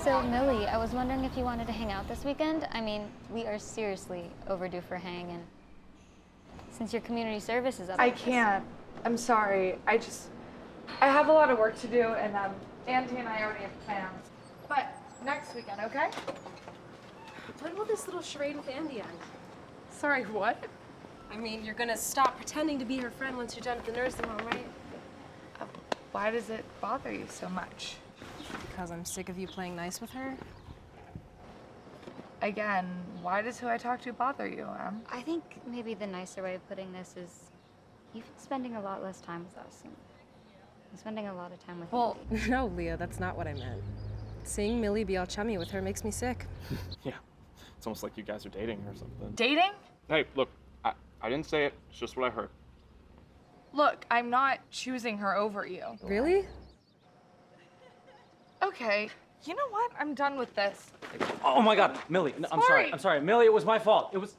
So, Millie, I was wondering if you wanted to hang out this weekend. I mean, we are seriously overdue for hang, and since your community service is up. I can't. I'm sorry. I have a lot of work to do, and Auntie and I already have plans. But next weekend, okay? When will this little charade with Andy end? Sorry, what? I mean, you're gonna stop pretending to be her friend once you're done at the nursing home, right? Why does it bother you so much? Because I'm sick of you playing nice with her. Again, why does who I talk to bother you, Em? I think maybe the nicer way of putting this is you've been spending a lot less time with us, and I'm spending a lot of time with Well, Andy. no, Leah, that's not what I meant. Seeing Millie be all chummy with her makes me sick. Yeah, it's almost like you guys are dating or something. Dating? Hey, look, I didn't say it. It's just what I heard. Look, I'm not choosing her over you. Really? Okay, you know what? I'm done with this. Oh my God, Millie, no, I'm sorry. I'm sorry. Millie, it was my fault. It was.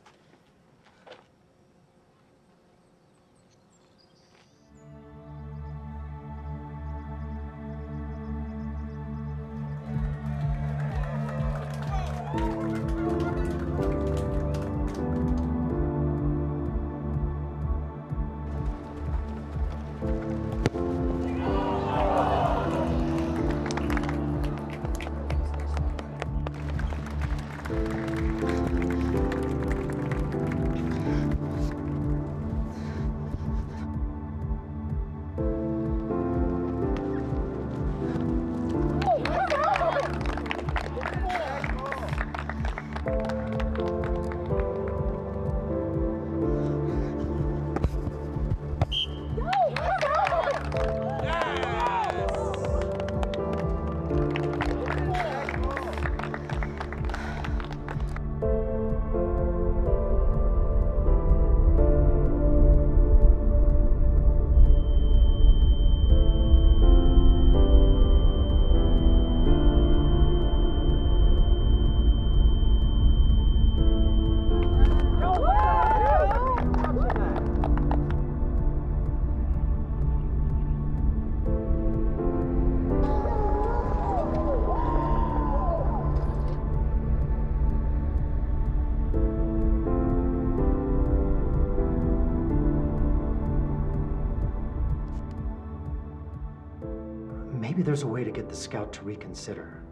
Maybe there's a way to get the scout to reconsider.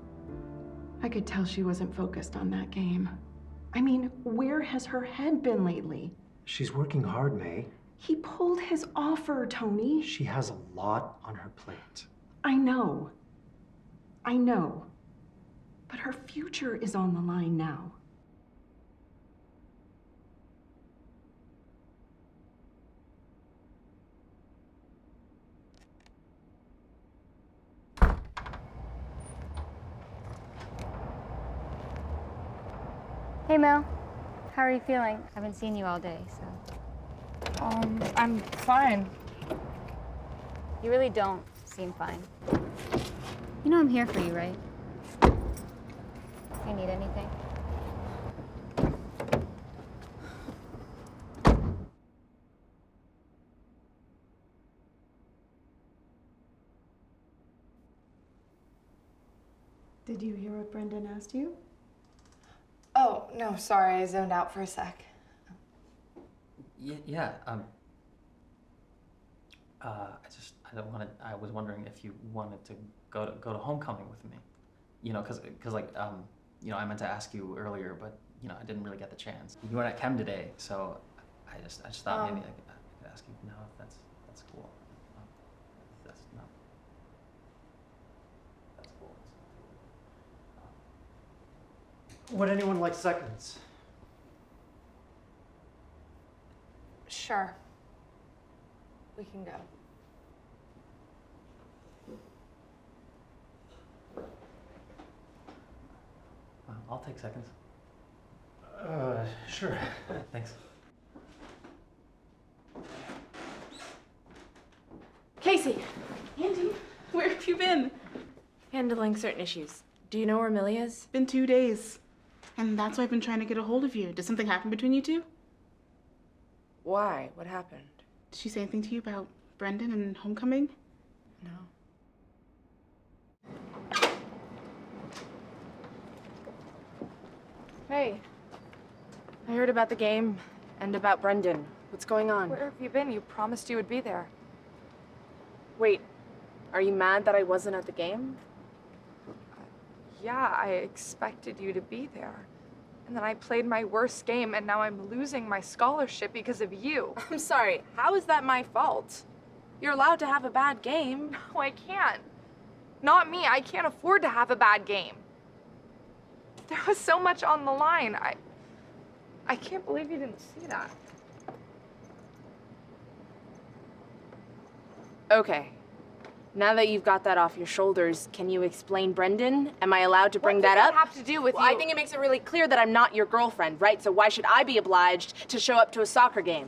I could tell she wasn't focused on that game. I mean, where has her head been lately? She's working hard, May. He pulled his offer, Tony. She has a lot on her plate. I know. I know. But her future is on the line now. Hey, Mel. How are you feeling? I haven't seen you all day, so. I'm fine. You really don't seem fine. You know I'm here for you, right? If you need anything. Did you hear what Brendan asked you? Oh, no, sorry, I zoned out for a sec. Yeah. I was wondering if you wanted to go to homecoming with me. You know, cause like I meant to ask you earlier, but I didn't really get the chance. You weren't at chem today, so I just thought maybe I could ask you now if that's cool. That's not. That's cool. Would anyone like seconds? Sure. We can go. I'll take seconds. Sure. Thanks. Casey! Andy, where have you been? Handling certain issues. Do you know where Millie is? Been 2 days. And that's why I've been trying to get a hold of you. Did something happen between you two? Why? What happened? Did she say anything to you about Brendan and homecoming? No. Hey. I heard about the game and about Brendan. What's going on? Where have you been? You promised you would be there. Wait, are you mad that I wasn't at the game? Yeah, I expected you to be there. And then I played my worst game, and now I'm losing my scholarship because of you. I'm sorry, how is that my fault? You're allowed to have a bad game. No, I can't. Not me. I can't afford to have a bad game. There was so much on the line. I can't believe you didn't see that. Okay. Now that you've got that off your shoulders, can you explain Brendan? Am I allowed to bring that up? What does that have to do with you? I think it makes it really clear that I'm not your girlfriend, right? So why should I be obliged to show up to a soccer game?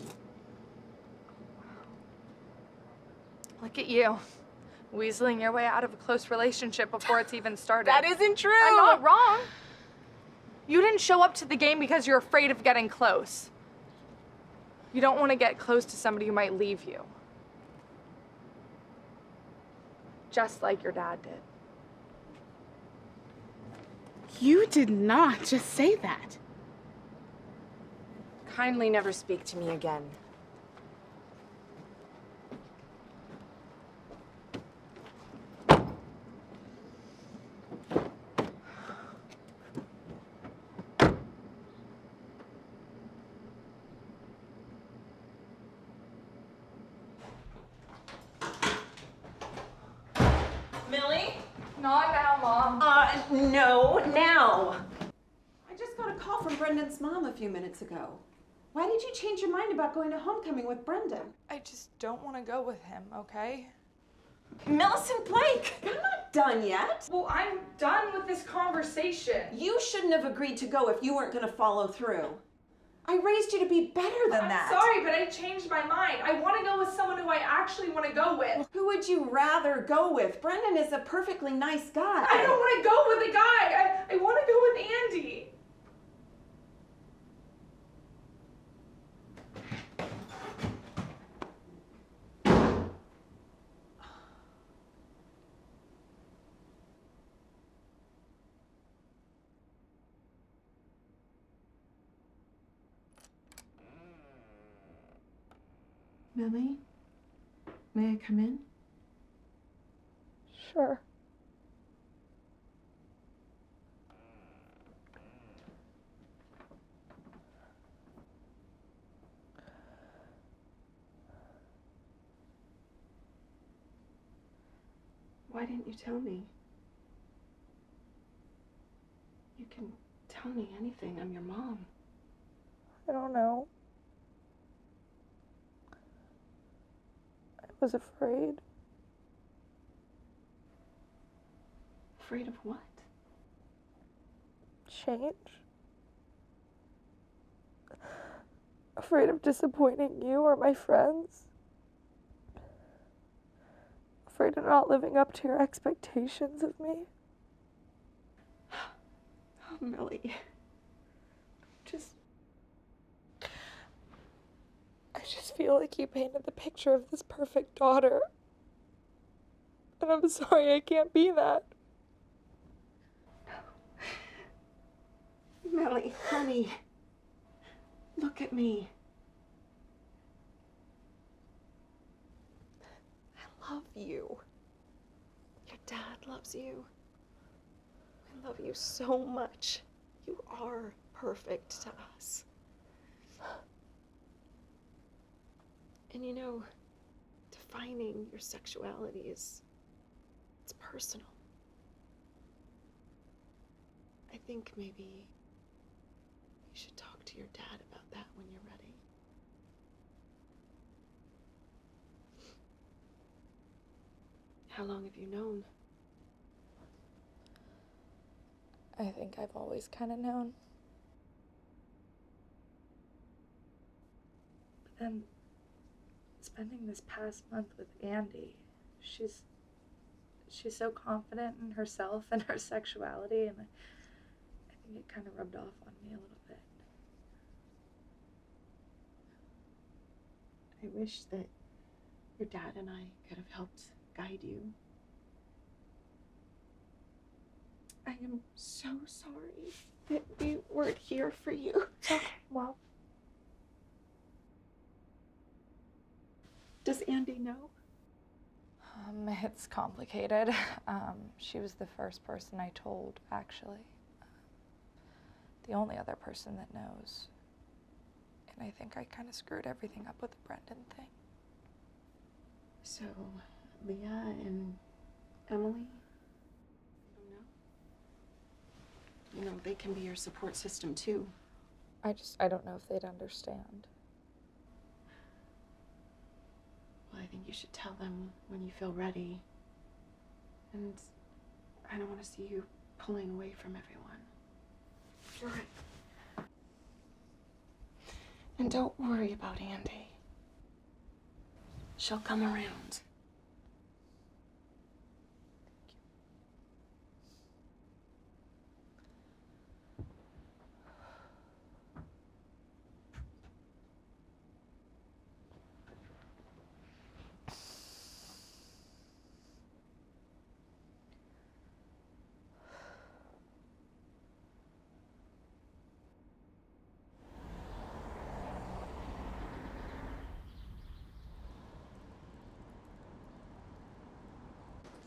Look at you. Weaseling your way out of a close relationship before it's even started. That isn't true! I'm not wrong. You didn't show up to the game because you're afraid of getting close. You don't want to get close to somebody who might leave you. Just like your dad did. You did not just say that. Kindly never speak to me again. Millie? Not now, Mom. No, now. I just got a call from Brendan's mom a few minutes ago. Why did you change your mind about going to homecoming with Brendan? I just don't want to go with him, okay? Millicent Blake! I'm not done yet. Well, I'm done with this conversation. You shouldn't have agreed to go if you weren't going to follow through. I raised you to be better than that. I'm sorry, but I changed my mind. I want to go with someone who I actually want to go with. Who would you rather go with? Brendan is a perfectly nice guy. I don't want to go with a guy. I want to go with Andy. Millie, may I come in? Sure. Why didn't you tell me? You can tell me anything. I'm your mom. I don't know. I was afraid. Afraid of what? Change. Afraid of disappointing you or my friends. Afraid of not living up to your expectations of me. Oh, Millie. I just feel like you painted the picture of this perfect daughter. And I'm sorry I can't be that. Millie, honey. Look at me. I love you. Your dad loves you. I love you so much. You are perfect to us. And you know, defining your sexuality it's personal. I think maybe you should talk to your dad about that when you're ready. How long have you known? I think I've always kind of known. But then, spending this past month with Andy, she's so confident in herself and her sexuality, and I think it kind of rubbed off on me a little bit. I wish that your dad and I could have helped guide you. I am so sorry that we weren't here for you. Okay, well. Does Andy know? It's complicated. She was the first person I told, actually. The only other person that knows. And I think I kind of screwed everything up with the Brendan thing. So, Leah and Emily? You know, they can be your support system too. I don't know if they'd understand. Well, I think you should tell them when you feel ready. And I don't want to see you pulling away from everyone. You're right. And don't worry about Andy. She'll come around.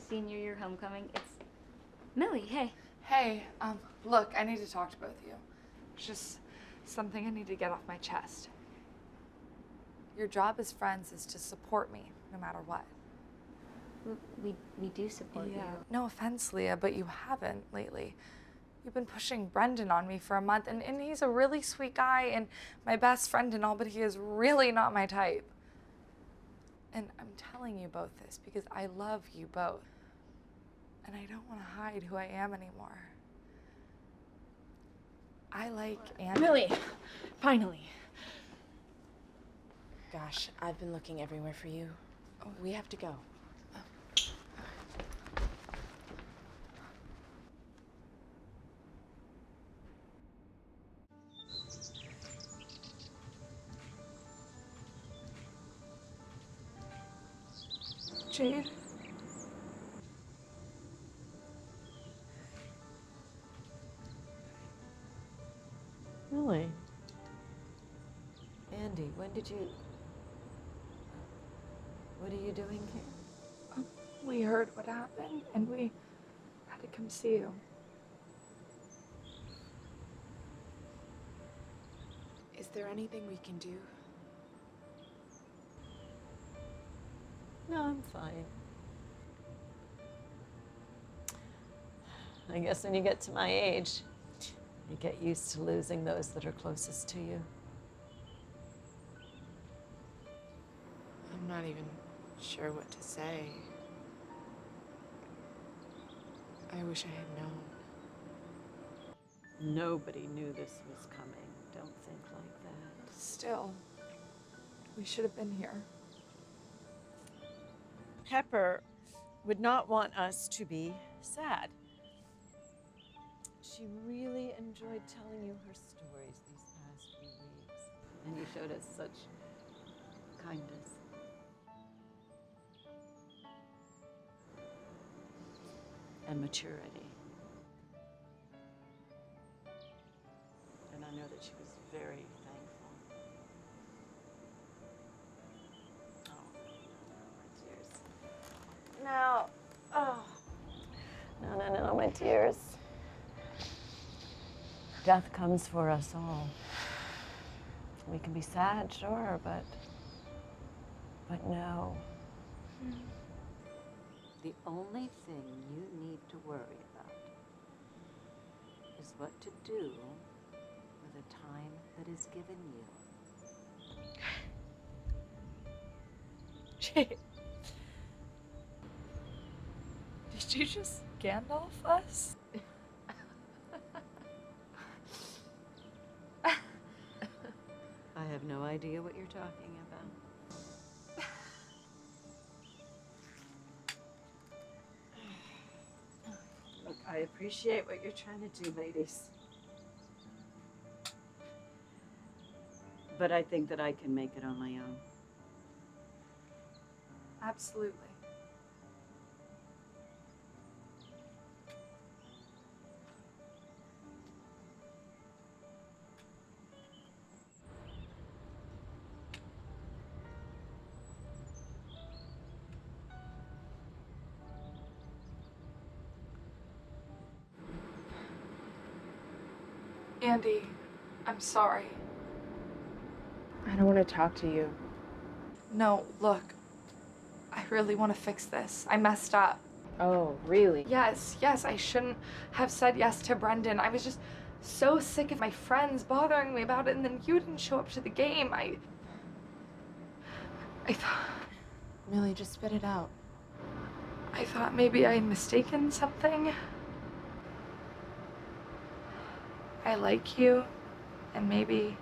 Senior year homecoming, it's Millie, hey. Hey, look, I need to talk to both of you. It's just something I need to get off my chest. Your job as friends is to support me, no matter what. We do support you. No offense, Leah, but you haven't lately. You've been pushing Brendan on me for a month, and he's a really sweet guy and my best friend and all, but he is really not my type. And I'm telling you both this because I love you both. And I don't want to hide who I am anymore. I like Andy. Millie, finally. Gosh, I've been looking everywhere for you. Oh, we have to go. Jade? Really? Andy, when did you... What are you doing here? We heard what happened, and we had to come see you. Is there anything we can do? No, I'm fine. I guess when you get to my age, you get used to losing those that are closest to you. I'm not even sure what to say. I wish I had known. Nobody knew this was coming. Don't think like that. Still, we should have been here. Pepper would not want us to be sad. She really enjoyed telling you her stories these past few weeks. And you showed us such kindness. And maturity. And I know that she was very thankful. Oh, my tears. No. Oh. No, my tears. Death comes for us all. We can be sad, sure, but no. The only thing you need to worry about is what to do with the time that is given you. Jade. Did you just Gandalf us? I have no idea what you're talking about. Look, I appreciate what you're trying to do, ladies. But I think that I can make it on my own. Absolutely. Andy, I'm sorry. I don't want to talk to you. No, look. I really want to fix this. I messed up. Oh, really? Yes, I shouldn't have said yes to Brendan. I was just so sick of my friends bothering me about it, and then you didn't show up to the game. I thought... Millie, just spit it out. I thought maybe I had mistaken something. I like you, and maybe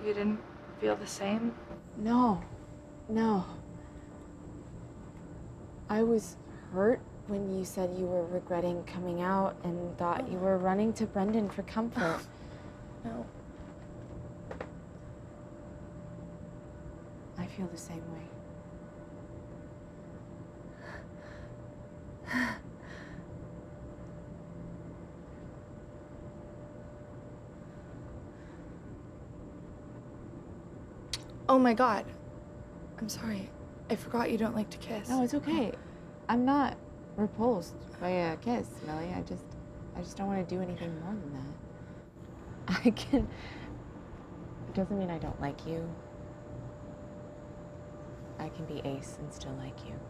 you didn't feel the same. No. I was hurt when you said you were regretting coming out and thought you were running to Brendan for comfort. No. I feel the same way. Oh my God. I'm sorry. I forgot you don't like to kiss. No, it's okay. I'm not repulsed by a kiss, Millie. I just don't want to do anything more than that. It doesn't mean I don't like you. I can be ace and still like you.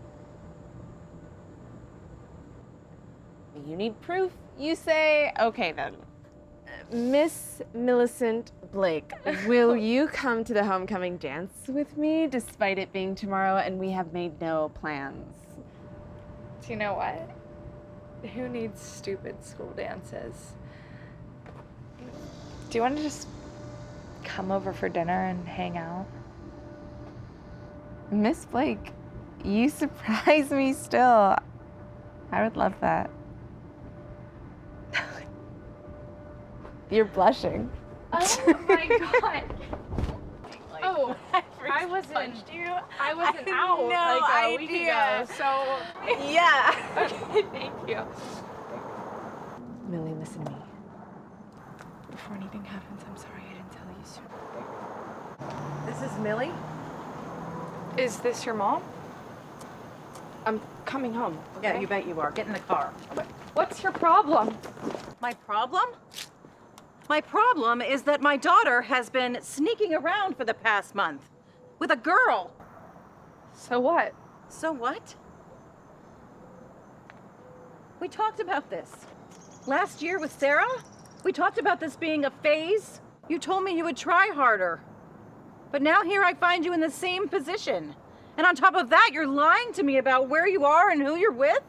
You need proof, you say? Okay then. Miss Millicent Blake, will you come to the homecoming dance with me, despite it being tomorrow and we have made no plans? Do you know what? Who needs stupid school dances? Do you want to just come over for dinner and hang out? Miss Blake, you surprise me still. I would love that. You're blushing. Oh my God. Oh, I wasn't out no like a week idea. ago, so Yeah. Okay, thank you. Millie, listen to me. Before anything happens, I'm sorry I didn't tell you sooner. This is Millie. Is this your mom? I'm coming home. Yeah, okay? you bet you are. Get in the car. What's your problem? My problem? My problem is that my daughter has been sneaking around for the past month with a girl. So what? So what? We talked about this. Last year with Sarah, we talked about this being a phase. You told me you would try harder. But now here I find you in the same position. And on top of that, you're lying to me about where you are and who you're with?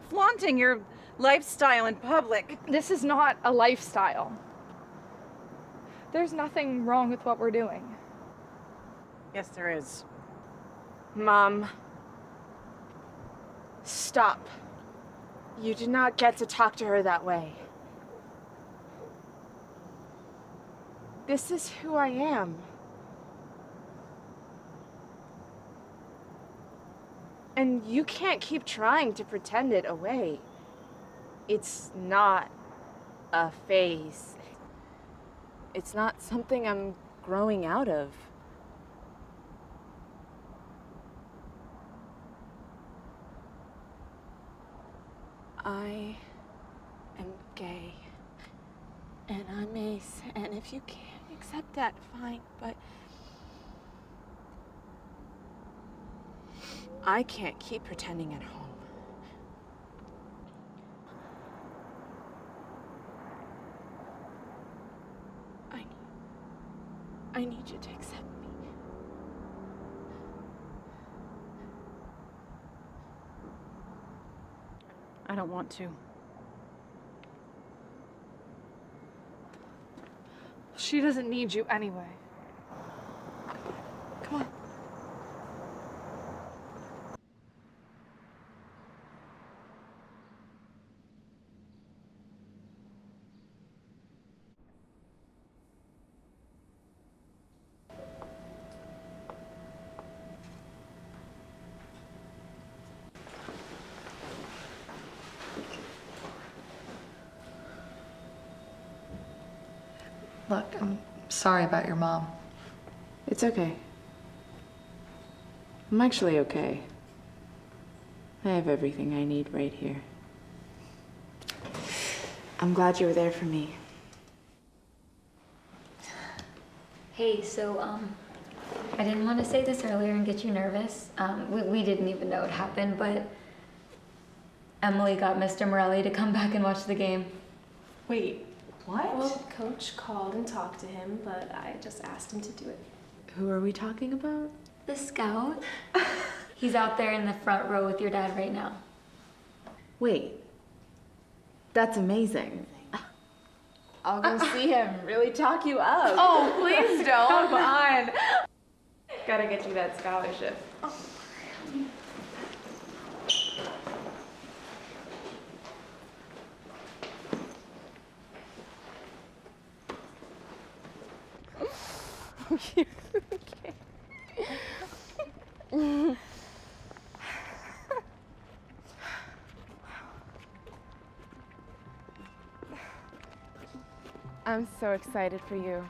Flaunting your lifestyle in public. This is not a lifestyle. There's nothing wrong with what we're doing. Yes, there is. Mom. Stop. You do not get to talk to her that way. This is who I am. And you can't keep trying to pretend it away. It's not a phase. It's not something I'm growing out of. I am gay. And I'm ace. And if you can't accept that, fine. But I can't keep pretending at home. I need you to accept me. I don't want to. She doesn't need you anyway. Come on. Look, I'm sorry about your mom. It's okay. I'm actually okay. I have everything I need right here. I'm glad you were there for me. Hey, so, I didn't want to say this earlier and get you nervous. We didn't even know it happened, but Emily got Mr. Morelli to come back and watch the game. Wait, what? Well, Coach called and talked to him, but I just asked him to do it. Who are we talking about? The scout. He's out there in the front row with your dad right now. Wait. That's amazing. I'll go see him. Really talk you up. Oh, please don't. Come on. Gotta get you that scholarship. Okay. I'm so excited for you.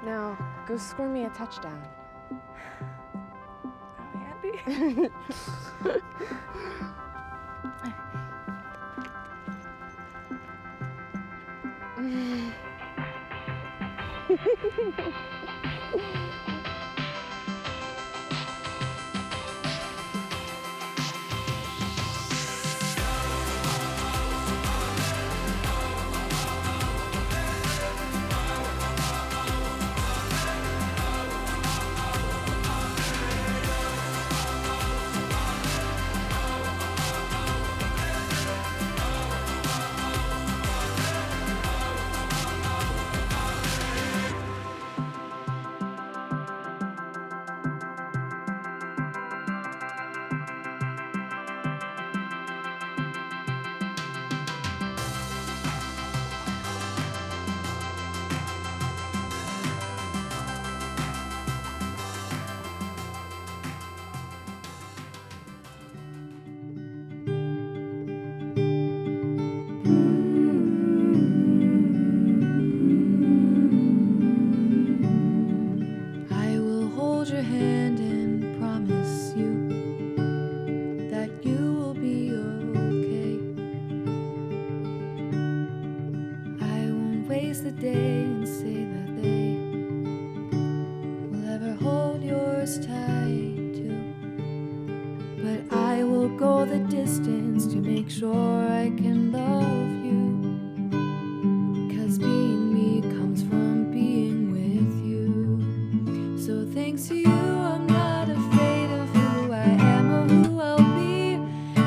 Now, go score me a touchdown. Andy?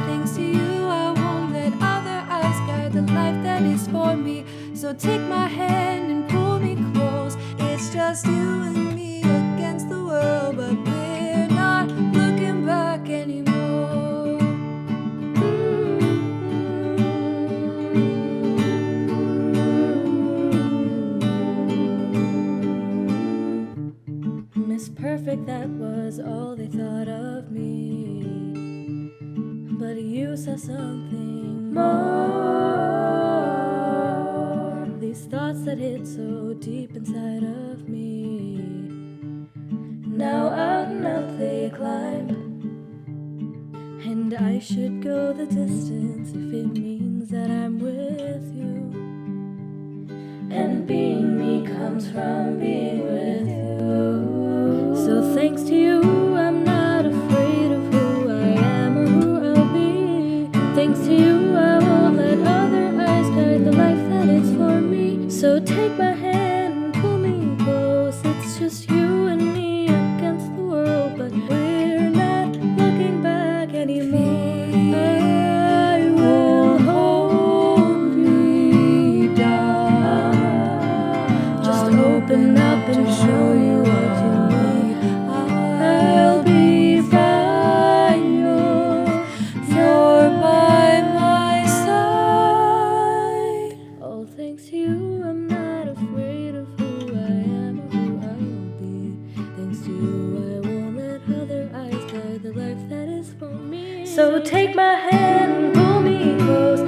Thanks to you, I won't let other eyes So take my hand and pull me close. It's just you and me against the world, but we're not looking back anymore. Miss Perfect, that was all they thought of me. But you saw something more. These thoughts that hit so deep inside of me, now out and out they climb. And I should go the distance if it means that I'm with you. And being me comes from being with you. So thanks to you, I'm not afraid of who I am or who I'll be. Thanks to you, I won't let other eyes guide the life that is for me. So take my hand and pull me close. It's just you and me against the world, but we're not looking back anymore. I will hold you down. Just open up and show you what you need. I'll be fine. You're by my side. All thanks to you, I'm not afraid of who I am or who I'll be. Thanks to you, I won't let other eyes guide the life that is for me. So take my hand and pull me close.